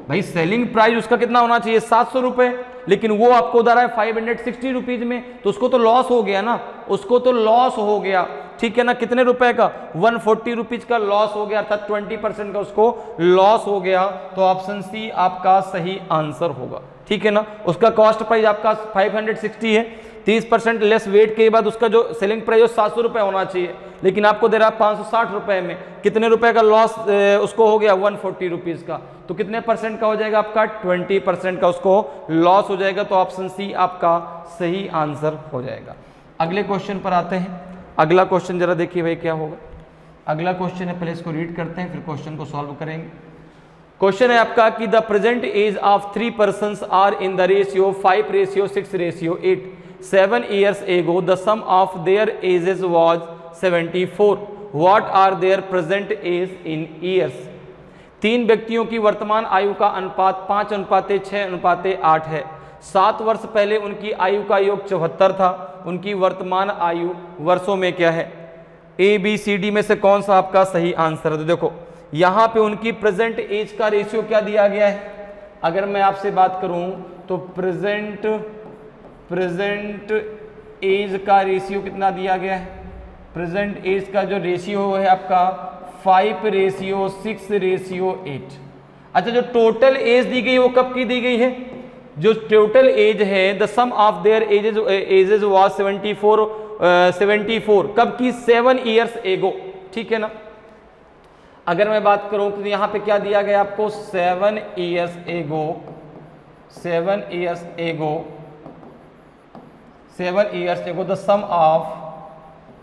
भाई सेलिंग प्राइस उसका कितना होना चाहिए 700 रुपए, लेकिन वो आपको दे रहा है 560 रुपीज में, तो उसको तो लॉस हो गया ना, उसको तो लॉस हो गया, ठीक है ना। कितने रुपए का 140 रुपीज का लॉस हो गया, अर्थात 20% का उसको लॉस हो गया। तो ऑप्शन सी आपका सही आंसर होगा, ठीक है ना। उसका कॉस्ट प्राइस आपका 560 है, 30% लेस वेट के बाद उसका जो सेलिंग प्राइस 700 रुपए होना चाहिए, लेकिन आपको दे रहा है 560 रुपए में। कितने रुपए का लॉस उसको हो गया 140 रुपीज का, तो कितने परसेंट का हो जाएगा आपका 20% का उसको लॉस हो जाएगा। तो ऑप्शन सी आपका सही आंसर हो जाएगा। अगले क्वेश्चन पर आते हैं। अगला क्वेश्चन जरा देखिए भाई क्या होगा। अगला क्वेश्चन है, पहले इसको रीड करते हैं फिर क्वेश्चन को सॉल्व करेंगे। क्वेश्चन है आपका कि the present age of 3 persons are in the ratio 5:6:8। 7 years ago the sum of their ages was 74. What are their present age in years? 3 व्यक्तियों की वर्तमान आयु का अनुपात 5:6:8 है। 7 वर्ष पहले उनकी आयु का योग 74 था। उनकी वर्तमान आयु वर्षों में क्या है? ए बी सी डी में से कौन सा आपका सही आंसर है? तो देखो यहाँ पे उनकी प्रेजेंट एज का रेशियो क्या दिया गया है। अगर मैं आपसे बात करूं तो प्रेजेंट एज का रेशियो कितना दिया गया है? प्रेजेंट एज का जो रेशियो है आपका 5:6:8। अच्छा, जो टोटल एज दी गई वो कब की दी गई है? जो टोटल एज है the sum of their ages was 74 कब की? 7 years एगो, ठीक है ना। अगर मैं बात करूं तो यहां पे क्या दिया गया आपको 7 years एगो, 7 years ago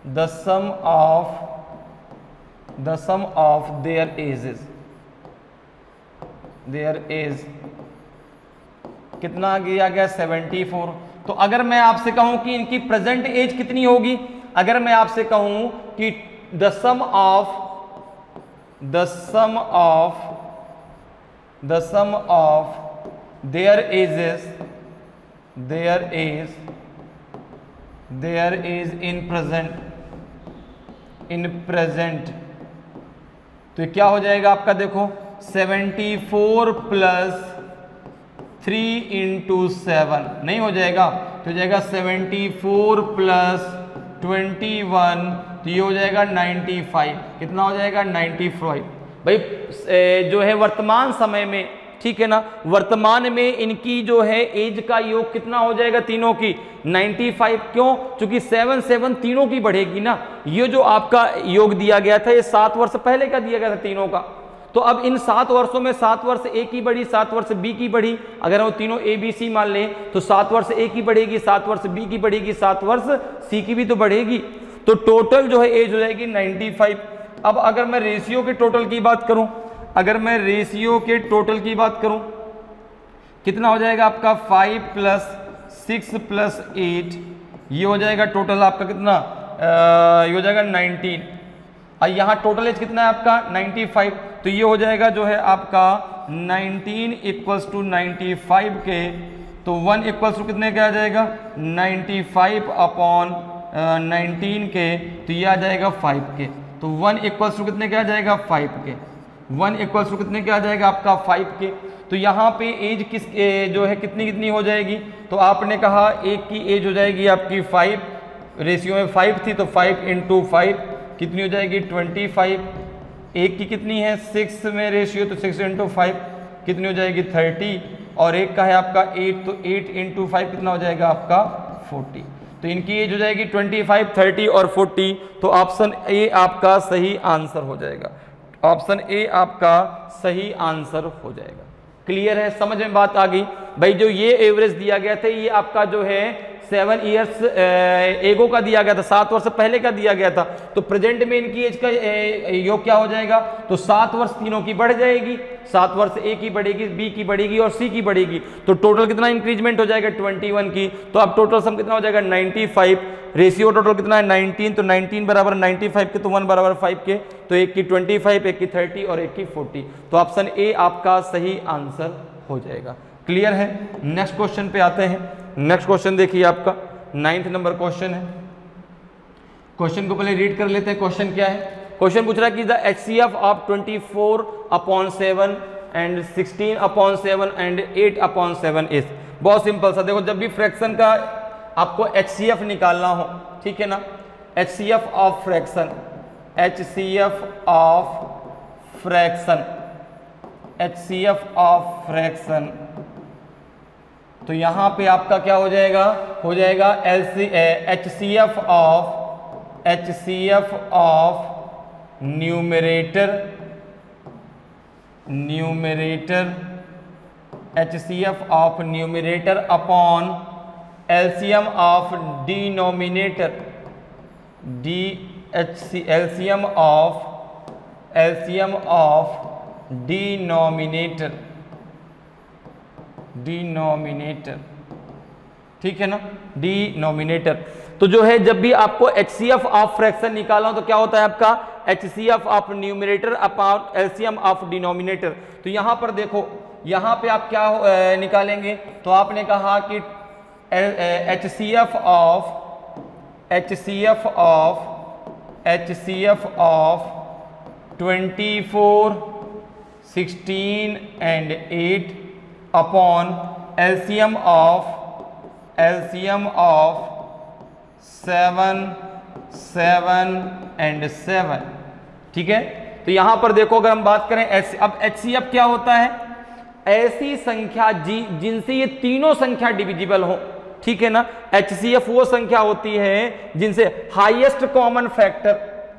the sum of their age कितना दिया गया 74। तो अगर मैं आपसे कहूं कि इनकी प्रेजेंट एज कितनी होगी, अगर मैं आपसे कहूं कि the sum of their age in present, तो ये क्या हो जाएगा आपका? देखो 74 प्लस 3 इंटू 7 नहीं हो जाएगा, तो हो जाएगा 74 प्लस 21, तो ये हो जाएगा 95। कितना हो जाएगा? 95। भाई जो है वर्तमान समय में, ठीक है ना, वर्तमान में इनकी जो है एज का योग कितना हो जाएगा तीनों की? 95। क्यों? क्योंकि 7 तीनों की बढ़ेगी ना। ये जो आपका योग दिया गया था ये 7 वर्ष पहले का दिया गया था तीनों का। तो अब इन 7 वर्षों में 7 वर्ष ए की बढ़ी, 7 वर्ष बी की बढ़ी। अगर हम तीनों ए बी सी मान लें तो 7 वर्ष ए की बढ़ेगी, 7 वर्ष बी की बढ़ेगी, 7 वर्ष सी की भी तो बढ़ेगी। तो टोटल जो है एज हो जाएगी 95। अब अगर मैं रेशियो के टोटल की बात करूं, कितना हो जाएगा आपका? 5 + 6 + 8, ये हो जाएगा टोटल आपका कितना? ये हो जाएगा 19। और यहाँ टोटल एज कितना है आपका? 95। तो ये हो जाएगा जो है आपका 19 = 95 के, तो 1 = कितने का आ जाएगा? 95 अपॉन 19 के, तो ये आ जाएगा 5 के। तो 1 = कितने का आ जाएगा? 5 के। 1 = कितने का आ जाएगा आपका? 5 के। तो यहाँ पे एज जो है कितनी हो जाएगी? तो आपने कहा एक की एज हो जाएगी आपकी 5, रेशियो में 5 थी, तो 5 × 5 कितनी हो जाएगी? 25। एक की कितनी है? 6 में रेशियो, तो 6 × 5 कितनी हो जाएगी 30, और एक का है आपका 8, तो 8 इंटू 5 कितना हो जाएगा आपका 40। तो इनकी एज हो जाएगी 25, 30 और 40। तो ऑप्शन ए आपका सही आंसर हो जाएगा, ऑप्शन ए आपका सही आंसर हो जाएगा। क्लियर है, समझ में बात आ गई भाई। जो ये एवरेज दिया गया था ये आपका जो है 7 इयर्स एगो का दिया गया था, 7 वर्ष पहले का दिया गया था। तो प्रेजेंट में इनकी एज का योग क्या हो जाएगा, तो 7 वर्ष तीनों की बढ़ जाएगी, 7 वर्ष ए की बढ़ेगी, बी की बढ़ेगी और सी की बढ़ेगी। तो टोटल कितना इंक्रीजमेंट हो जाएगा 21 की। तो अब टोटल सम कितना हो जाएगा 95, रेशियो टोटल कितना है 19, तो 19 बराबर 95 के, तो 1 बराबर 5 के, तो एक की 25, एक की 30 और एक की 40। तो ऑप्शन ए आपका सही आंसर हो जाएगा। क्लियर है। नेक्स्ट क्वेश्चन पे आते हैं। नेक्स्ट क्वेश्चन देखिए आपका 9th नंबर क्वेश्चन है। क्वेश्चन को पहले रीड कर लेते हैं। क्वेश्चन क्या है, क्वेश्चन पूछ रहा है कि the HCF of 24/7 and 16/7 and 8/7 is. बहुत सिंपल सा, देखो जब भी फ्रैक्शन का आपको HCF निकालना हो, ठीक है ना, HCF of fraction, HCF of fraction, HCF of fraction, तो यहां पे आपका क्या हो जाएगा, हो जाएगा HCF of numerator, HCF of numerator upon LCM of denominator, LCM of denominator, ठीक है ना, डिनोमिनेटर। तो जो है जब भी आपको HCF ऑफ फ्रैक्शन निकालना हो तो क्या होता है आपका HCF of numerator upon LCM of denominator. तो यहां पर देखो, यहां पे आप क्या निकालेंगे, तो आपने कहा कि HCF of 24, 16 and 8 upon LCM of 7 and 7, ठीक है। तो यहां पर देखो अगर हम बात करें अब HCF क्या होता है, ऐसी संख्या जिनसे ये तीनों संख्या डिविजिबल हो, ठीक है ना। HCF वो संख्या होती है जिनसे हाईएस्ट कॉमन फैक्टर,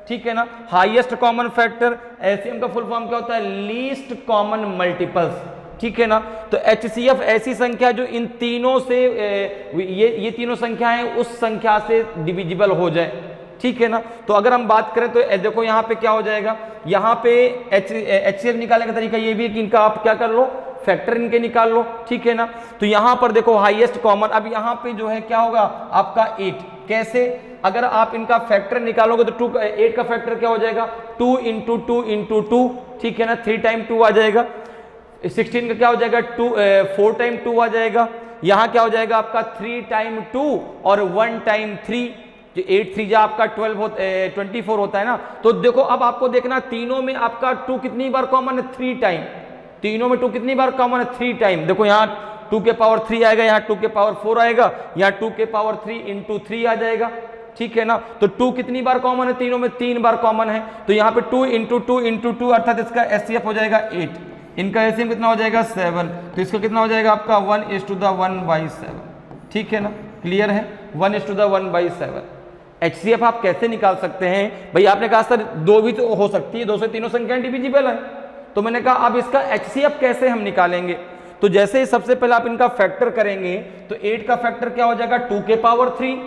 ठीक है ना, हाईएस्ट कॉमन फैक्टर। LCM का फुल फॉर्म क्या होता है, लीस्ट कॉमन मल्टीपल्स, ठीक है ना। तो HCF ऐसी संख्या जो इन तीनों से ये तीनों संख्याएं उस संख्या से डिविजिबल हो जाए, ठीक है ना। तो अगर हम बात करें तो देखो यहाँ पे क्या हो जाएगा, यहाँ पे HCF निकालने का तरीका ये भी है कि इनका आप क्या कर लो, फैक्टर इनके निकाल लो, ठीक है ना। तो यहां पर देखो हाईएस्ट कॉमन, अब यहां पे जो है क्या होगा आपका 8, कैसे, अगर आप इनका फैक्टर निकालोगे तो 8 का फैक्टर क्या हो जाएगा 2 इंटू 2 इंटू 2, ठीक है ना, 3 टाइम 2 आ जाएगा। 16 का क्या हो जाएगा 4 टाइम 2 आ जाएगा। यहां क्या हो जाएगा आपका 3 टाइम 2 और 1 टाइम 3, जो 8 3 जा आपका 24 होता है ना। तो देखो अब आपको देखना तीनों में आपका 2 कितनी बार कॉमन है, 3 टाइम, तीनों में 2 कितनी बार कॉमन है 3 टाइम। देखो यहाँ 2 के पावर 3 आएगा, यहाँ 2 के पावर 4 आएगा, यहाँ 2 के पावर 3 इंटू 3 आ जाएगा, ठीक है ना। तो 2 कितनी बार कॉमन है, तीनों में 3 बार कॉमन है। तो यहाँ पे 2 इंटू 2 इंटू 2 अर्थात इसका HCF हो जाएगा 8, इनका LCM कितना हो जाएगा 7, तो इसका कितना हो जाएगा आपका 1:1/7, ठीक है ना। क्लियर है, 1:1/7। HCF आप कैसे निकाल सकते हैं भाई, आपने कहा सर 2 भी तो हो सकती है, 2 से तीनों संख्याएं डिविजिबल है, तो मैंने कहा अब इसका HCF कैसे हम निकालेंगे। तो जैसे ही सबसे पहले आप इनका फैक्टर करेंगे तो 8 का फैक्टर क्या हो जाएगा 2 के पावर 3,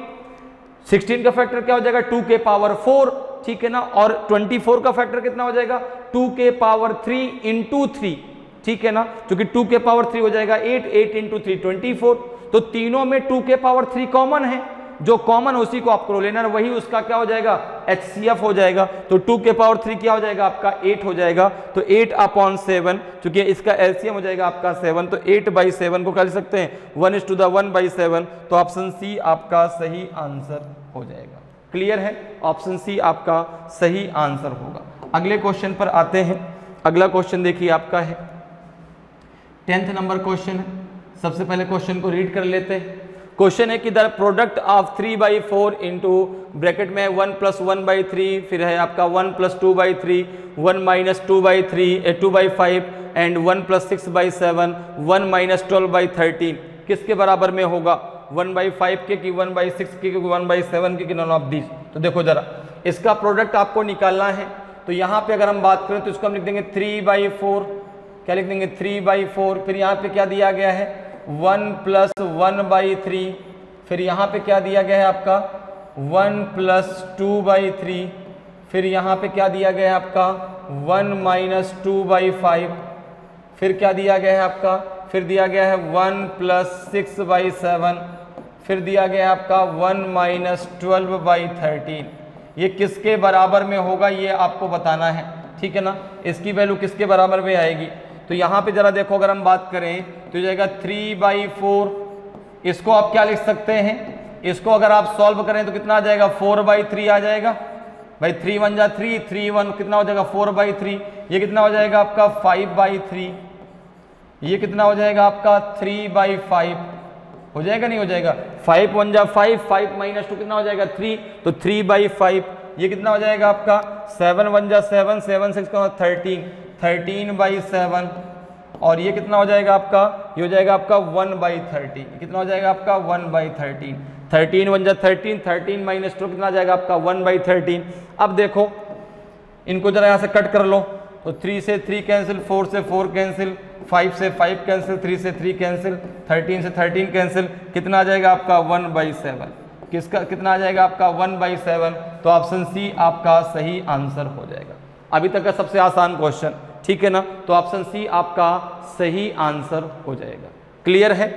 16 का फैक्टर क्या हो जाएगा 2 के पावर 4, ठीक है ना, और 24 का फैक्टर कितना हो जाएगा 2 के पावर 3 इंटू 3, ठीक है ना, क्योंकि 2 के पावर 3 हो जाएगा 8, 8 इंटू 3 24। तो तीनों में 2 के पावर 3 कॉमन है, जो कॉमन है उसी को आपको लेना है, वही उसका क्या हो जाएगा HCF हो जाएगा। तो 2 के पावर 3 क्या हो जाएगा आपका 8 हो जाएगा, तो 8/7, क्योंकि इसका LCM हो जाएगा आपका 7, तो 8/7 को क्या लिख सकते हैं 1:1/7। तो ऑप्शन सी आपका सही आंसर हो जाएगा। क्लियर है, ऑप्शन सी आपका सही आंसर होगा। अगले क्वेश्चन पर आते हैं। अगला क्वेश्चन देखिए आपका है 10th नंबर क्वेश्चन है। सबसे पहले क्वेश्चन को रीड कर लेते हैं। क्वेश्चन है कि the product of 3/4 into bracket में 1 + 1/3, फिर है आपका 1 + 2/3, 1 - 2/3 2/5 एंड 1 + 6/7, 1 - 12/13 किसके बराबर में होगा? 1/5 के कि 1/6 के कि 1/7 के कि नॉन ऑफ दीज। तो देखो जरा इसका प्रोडक्ट आपको निकालना है। तो यहाँ पे अगर हम बात करें तो इसको हम लिख देंगे 3/4, क्या लिख देंगे 3/4। फिर यहाँ पे क्या दिया गया है 1 + 1/3। फिर यहाँ पे क्या दिया गया है आपका 1 + 2/3। फिर यहाँ पे क्या दिया गया है आपका 1 - 2/5। फिर क्या दिया गया है आपका, फिर दिया गया है 1 + 6/7। फिर दिया गया है आपका 1 - 12/13। ये किसके बराबर में होगा ये आपको बताना है, ठीक है ना। इसकी वैल्यू किसके बराबर में आएगी? तो यहाँ पे जरा देखो अगर हम बात करें तो ये जाएगा 3/4। इसको आप क्या लिख सकते हैं, इसको अगर आप सॉल्व करें तो कितना आ जाएगा 4/3 आ जाएगा भाई। 3 × 1 = 3, 3 × 1 कितना हो जाएगा 4/3। ये कितना हो जाएगा आपका 5/3। ये कितना हो जाएगा आपका 3/5 हो जाएगा, नहीं हो जाएगा 5 × 1 = 5, 5 - 2 कितना हो जाएगा 3, तो 3/5। ये कितना हो जाएगा आपका 7 × 1 = 7, 7 × 6 = 13, 13/7। और ये कितना हो जाएगा आपका, ये हो जाएगा आपका 1/30। कितना हो जाएगा आपका 1/13। 13 × 1 = 13, 13 - 2 कितना आ जाएगा आपका 1/13। अब देखो इनको जरा यहाँ से कट कर लो तो 3 से 3 कैंसिल, 4 से 4 कैंसिल, 5 से 5 कैंसिल, 3 से 3 कैंसिल, 13 से 13 कैंसिल। कितना आ जाएगा आपका 1/7। किसका कितना आ जाएगा आपका 1/7। तो ऑप्शन सी आपका सही आंसर हो जाएगा। अभी तक का सबसे आसान क्वेश्चन, ठीक है ना। तो ऑप्शन सी आपका सही आंसर हो जाएगा। क्लियर है?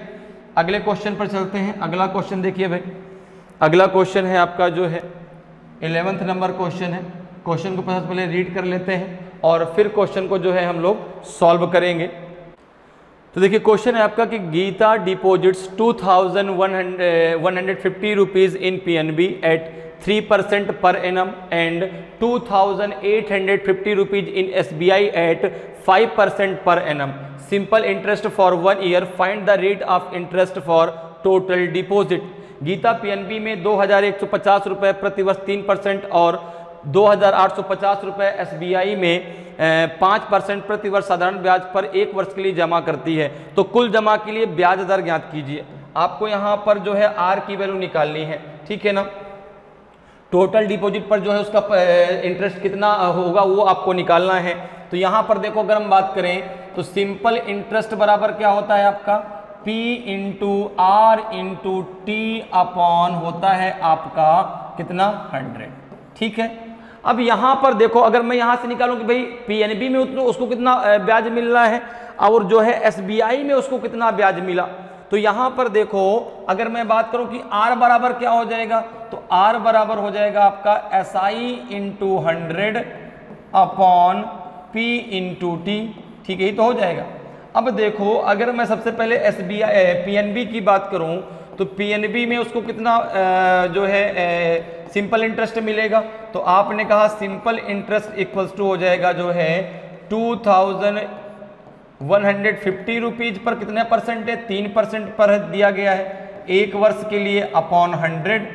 अगले क्वेश्चन पर चलते हैं। अगला क्वेश्चन देखिए भाई, अगला क्वेश्चन है आपका जो है 11वें नंबर क्वेश्चन है। क्वेश्चन को पहले रीड कर लेते हैं और फिर क्वेश्चन को जो है हम लोग सॉल्व करेंगे। तो देखिए क्वेश्चन है आपका कि Gita deposits 2150 rupees in PNB at 3% per annum and 2850 rupees in SBI at 5% per annum. Simple interest for 1 year. Find the rate of interest for total deposit. Gita PNB में 2150 रुपये प्रतिवर्ष 3% और 2850 रुपये SBI में 5% प्रतिवर्ष साधारण ब्याज पर 1 वर्ष के लिए जमा करती है। तो कुल जमा के लिए ब्याज दर ज्ञात कीजिए। आपको यहाँ पर जो है R की वैल्यू निकालनी है, ठीक है ना। टोटल डिपॉजिट पर जो है उसका इंटरेस्ट कितना होगा वो आपको निकालना है। तो यहाँ पर देखो अगर हम बात करें तो सिंपल इंटरेस्ट बराबर क्या होता है आपका P × R × T अपॉन होता है आपका कितना 100, ठीक है। अब यहाँ पर देखो अगर मैं यहाँ से निकालूं कि भाई PNB में उसको कितना ब्याज मिल रहा है और जो है SBI में उसको कितना ब्याज मिला, तो यहाँ पर देखो अगर मैं बात करूं कि R बराबर क्या हो जाएगा, तो R बराबर हो जाएगा आपका SI × 100 अपॉन P × T, ठीक है, ये तो हो जाएगा। अब देखो अगर मैं सबसे पहले PNB की बात करूं तो PNB में उसको कितना जो है सिंपल इंटरेस्ट मिलेगा, तो आपने कहा सिंपल इंटरेस्ट इक्वल्स टू हो जाएगा जो है 2150 रुपीज पर कितने परसेंट है 3% पर दिया गया है 1 वर्ष के लिए अपॉन 100।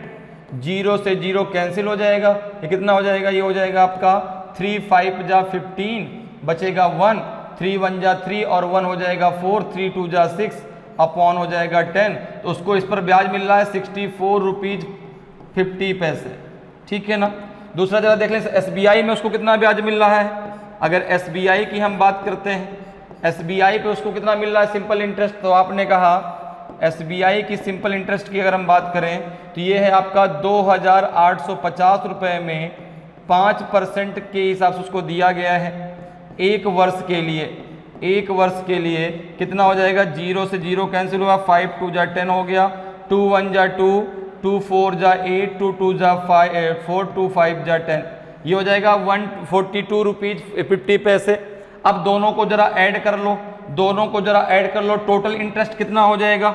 0 से 0 कैंसिल हो जाएगा, ये कितना हो जाएगा, ये हो जाएगा आपका 3 5 × 15 बचेगा 1, 3 1 × 3 और 1 हो जाएगा 4, 3 2 × 6 अपॉन हो जाएगा 10। तो उसको इस पर ब्याज मिल रहा है 64 रुपीज 50 पैसे, ठीक है ना। दूसरा जरा देख लें SBI में उसको कितना ब्याज मिल रहा है। अगर SBI की हम बात करते हैं, SBI पे उसको कितना मिल रहा है सिंपल इंटरेस्ट, तो आपने कहा SBI की सिंपल इंटरेस्ट की अगर हम बात करें तो ये है आपका 2850 रुपये में 5% के हिसाब से उसको दिया गया है 1 वर्ष के लिए। 1 वर्ष के लिए कितना हो जाएगा, 0 से 0 कैंसिल हुआ, 5 2 × 10 हो गया, 2 1 × 2, 2 4 × 8, 2 2 × 5, 4 2 5 × 10, ये हो जाएगा 142 रुपीज 50 पैसे। अब दोनों को जरा ऐड कर लो, दोनों को जरा ऐड कर लो, टोटल इंटरेस्ट कितना हो जाएगा,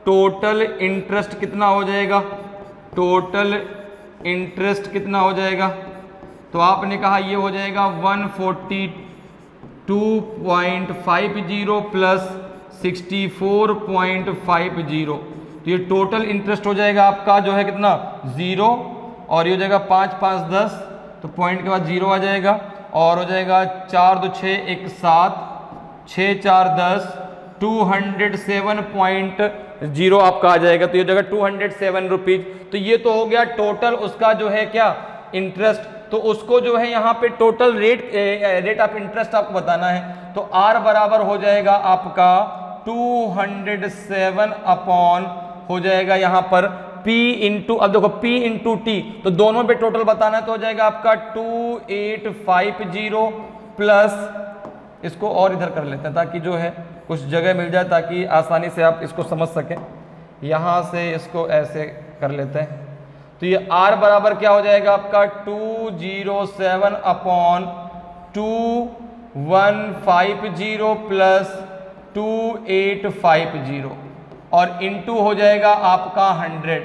टोटल इंटरेस्ट कितना हो जाएगा, टोटल इंटरेस्ट कितना हो जाएगा, तो आपने कहा ये हो जाएगा 142.50 प्लस 64.50, तो ये टोटल इंटरेस्ट हो जाएगा आपका जो है कितना 0, और ये हो जाएगा 5 5 10, तो पॉइंट के बाद 0 आ जाएगा, और हो जाएगा 4 2 6 1 7, 6 4 10 207.0 आपका आ जाएगा। तो ये जगह 207 रुपीज। तो ये तो हो गया टोटल उसका जो है क्या इंटरेस्ट। तो उसको जो है यहाँ पे टोटल रेट ऑफ इंटरेस्ट आपको बताना है। तो R बराबर हो जाएगा आपका 207 अपॉन हो जाएगा यहाँ पर P इंटू, अब देखो P इंटू T, तो दोनों पे टोटल बताना है। तो हो जाएगा आपका 2850 प्लस, इसको और इधर कर लेते हैं ताकि जो है कुछ जगह मिल जाए ताकि आसानी से आप इसको समझ सकें। यहाँ से इसको ऐसे कर लेते हैं। तो ये R बराबर क्या हो जाएगा आपका 207 अपॉन 2150 प्लस 2850 और इनटू हो जाएगा आपका 100।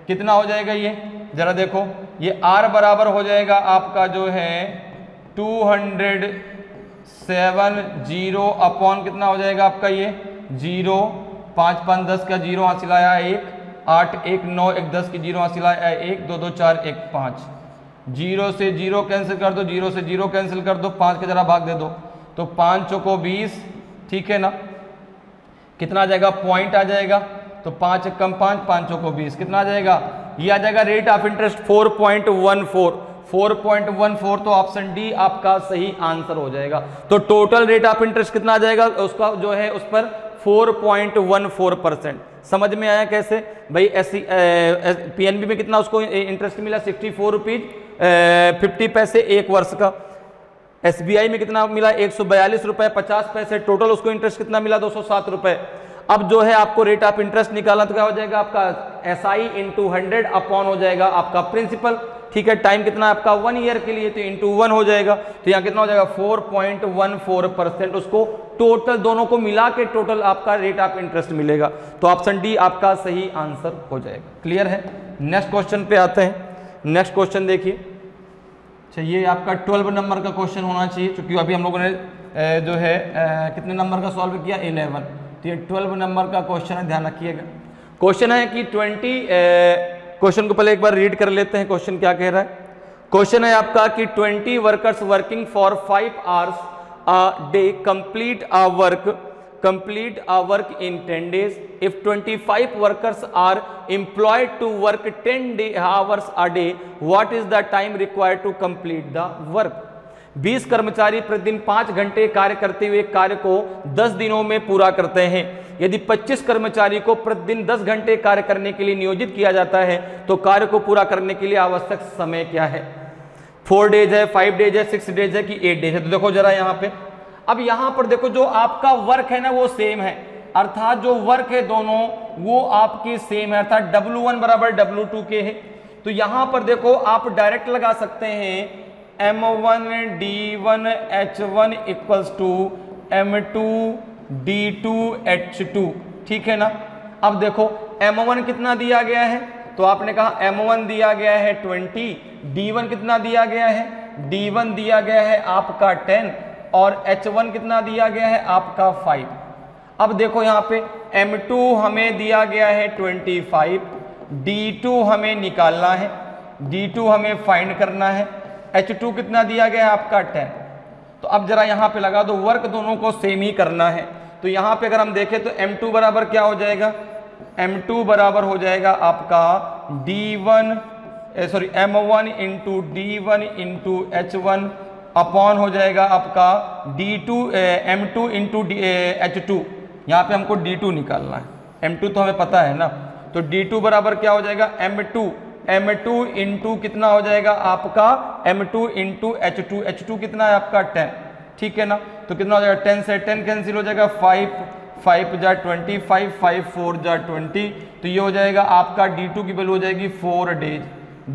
कितना हो जाएगा ये जरा देखो, ये R बराबर हो जाएगा आपका जो है 270 अपॉन कितना हो जाएगा आपका ये 0, 5 5 10 का 0 हासिल आया 1, 8 1 9 1 10 की 0 हासिल आया 1, 2 2 4 1 5, 0 से 0 कैंसिल कर दो, 0 से 0 कैंसिल कर दो, 5 के जरा भाग दे दो, तो 5 चौको 20, ठीक है ना। कितना आ जाएगा, पॉइंट आ जाएगा। तो 5 कम 5, 5 चौको 20, कितना आ जाएगा, ये आ जाएगा रेट ऑफ इंटरेस्ट 4.14। तो ऑप्शन डी आपका सही आंसर हो जाएगा। तो टोटल रेट ऑफ इंटरेस्ट कितना आ जाएगा उसका जो है उस पर 4.14%। समझ में आया कैसे भाई। पीएनबी में कितना उसको इंटरेस्ट मिला 64 रुपीज 50 पैसे 1 वर्ष का। एसबीआई में कितना मिला 142 रुपए 50 पैसे। टोटल उसको इंटरेस्ट कितना मिला 207 रुपए। अब जो है आपको रेट ऑफ इंटरेस्ट निकालना, तो क्या हो जाएगा आपका एसआई इंटू 100 अपॉन हो जाएगा आपका प्रिंसिपल, ठीक है। टाइम कितना है आपका 1 ईयर के लिए, तो इंटू 1 हो जाएगा। तो यहाँ कितना हो जाएगा 4.14%। उसको टोटल दोनों को मिला के टोटल आपका रेट ऑफ इंटरेस्ट मिलेगा। तो ऑप्शन डी आपका सही आंसर हो जाएगा। क्लियर है। नेक्स्ट क्वेश्चन पे आते हैं। नेक्स्ट क्वेश्चन देखिए, अच्छा ये आपका 12 नंबर का क्वेश्चन होना चाहिए, क्योंकि अभी हम लोगों ने जो है कितने नंबर का सॉल्व किया 11। तो ये 12 नंबर का क्वेश्चन है, ध्यान रखिएगा। क्वेश्चन है कि 20 क्वेश्चन को पहले एक बार रीड कर लेते हैं। क्वेश्चन क्या कह रहा है। क्वेश्चन है आपका कि 20 workers working for 5 hours a day complete a work in 10 days. If 25 workers are employed to work 10 hours a day, what is the time required to complete the work? 20 कर्मचारी प्रतिदिन 5 घंटे कार्य करते हुए कार्य को 10 दिनों में पूरा करते हैं। यदि 25 कर्मचारी को प्रतिदिन 10 घंटे कार्य करने के लिए नियोजित किया जाता है तो कार्य को पूरा करने के लिए आवश्यक समय क्या है। 4 डेज है, 5 डेज है, 6 डेज है कि 8 डेज है। तो देखो जरा यहाँ पे, अब यहाँ पर देखो जो आपका वर्क है ना वो सेम है, अर्थात जो वर्क है दोनों वो आपकी सेम है, अर्थात W1 बराबर W2 के है। तो यहाँ पर देखो आप डायरेक्ट लगा सकते हैं M1 D1 H1 equals to M2 D2 H2, ठीक है ना। अब देखो M1 कितना दिया गया है, तो आपने कहा M1 दिया गया है 20, D1 कितना दिया गया है, D1 दिया गया है आपका 10 और H1 कितना दिया गया है आपका 5। अब देखो यहाँ पे M2 हमें दिया गया है 25, D2 हमें निकालना है, D2 हमें फाइंड करना है, H2 कितना दिया गया है आपका 10। तो अब जरा यहाँ पे लगा दो, वर्क दोनों को सेम ही करना है। तो यहाँ पे अगर हम देखें तो M2 बराबर क्या हो जाएगा, M2 बराबर हो जाएगा आपका M1 into D1 into H1 upon हो जाएगा आपका M2 इंटू H2। यहाँ पे हमको D2 निकालना है, M2 तो हमें पता है ना। तो D2 बराबर क्या हो जाएगा M2 इंटू कितना हो जाएगा आपका M2 इंटू H2 कितना है आपका 10, ठीक है ना। तो कितना हो जाएगा 10 से 10 कैंसिल हो जाएगा, 5 जा 25, 5 4 जा 20। तो ये हो जाएगा आपका D2 की वैल्यू हो जाएगी 4 डेज,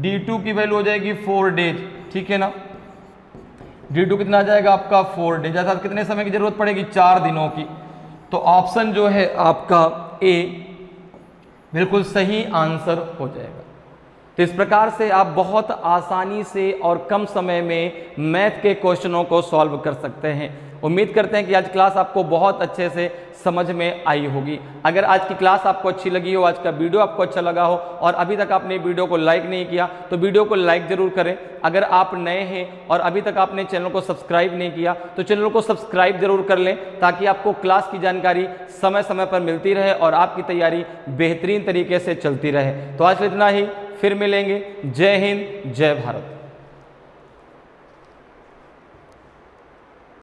D2 की वैल्यू हो जाएगी 4 डेज, ठीक है ना। D2 कितना आ जाएगा आपका 4 डेज, अर्थात कितने समय की जरूरत पड़ेगी 4 दिनों की। तो ऑप्शन जो है आपका ए बिल्कुल सही आंसर हो जाएगा। तो इस प्रकार से आप बहुत आसानी से और कम समय में मैथ के क्वेश्चनों को सॉल्व कर सकते हैं। उम्मीद करते हैं कि आज क्लास आपको बहुत अच्छे से समझ में आई होगी। अगर आज की क्लास आपको अच्छी लगी हो, आज का वीडियो आपको अच्छा लगा हो और अभी तक आपने वीडियो को लाइक नहीं किया तो वीडियो को लाइक जरूर करें। अगर आप नए हैं और अभी तक आपने चैनल को सब्सक्राइब नहीं किया तो चैनल को सब्सक्राइब जरूर कर लें, ताकि आपको क्लास की जानकारी समय समय पर मिलती रहे और आपकी तैयारी बेहतरीन तरीके से चलती रहे। तो आज इतना ही, फिर मिलेंगे। जय हिंद, जय भारत।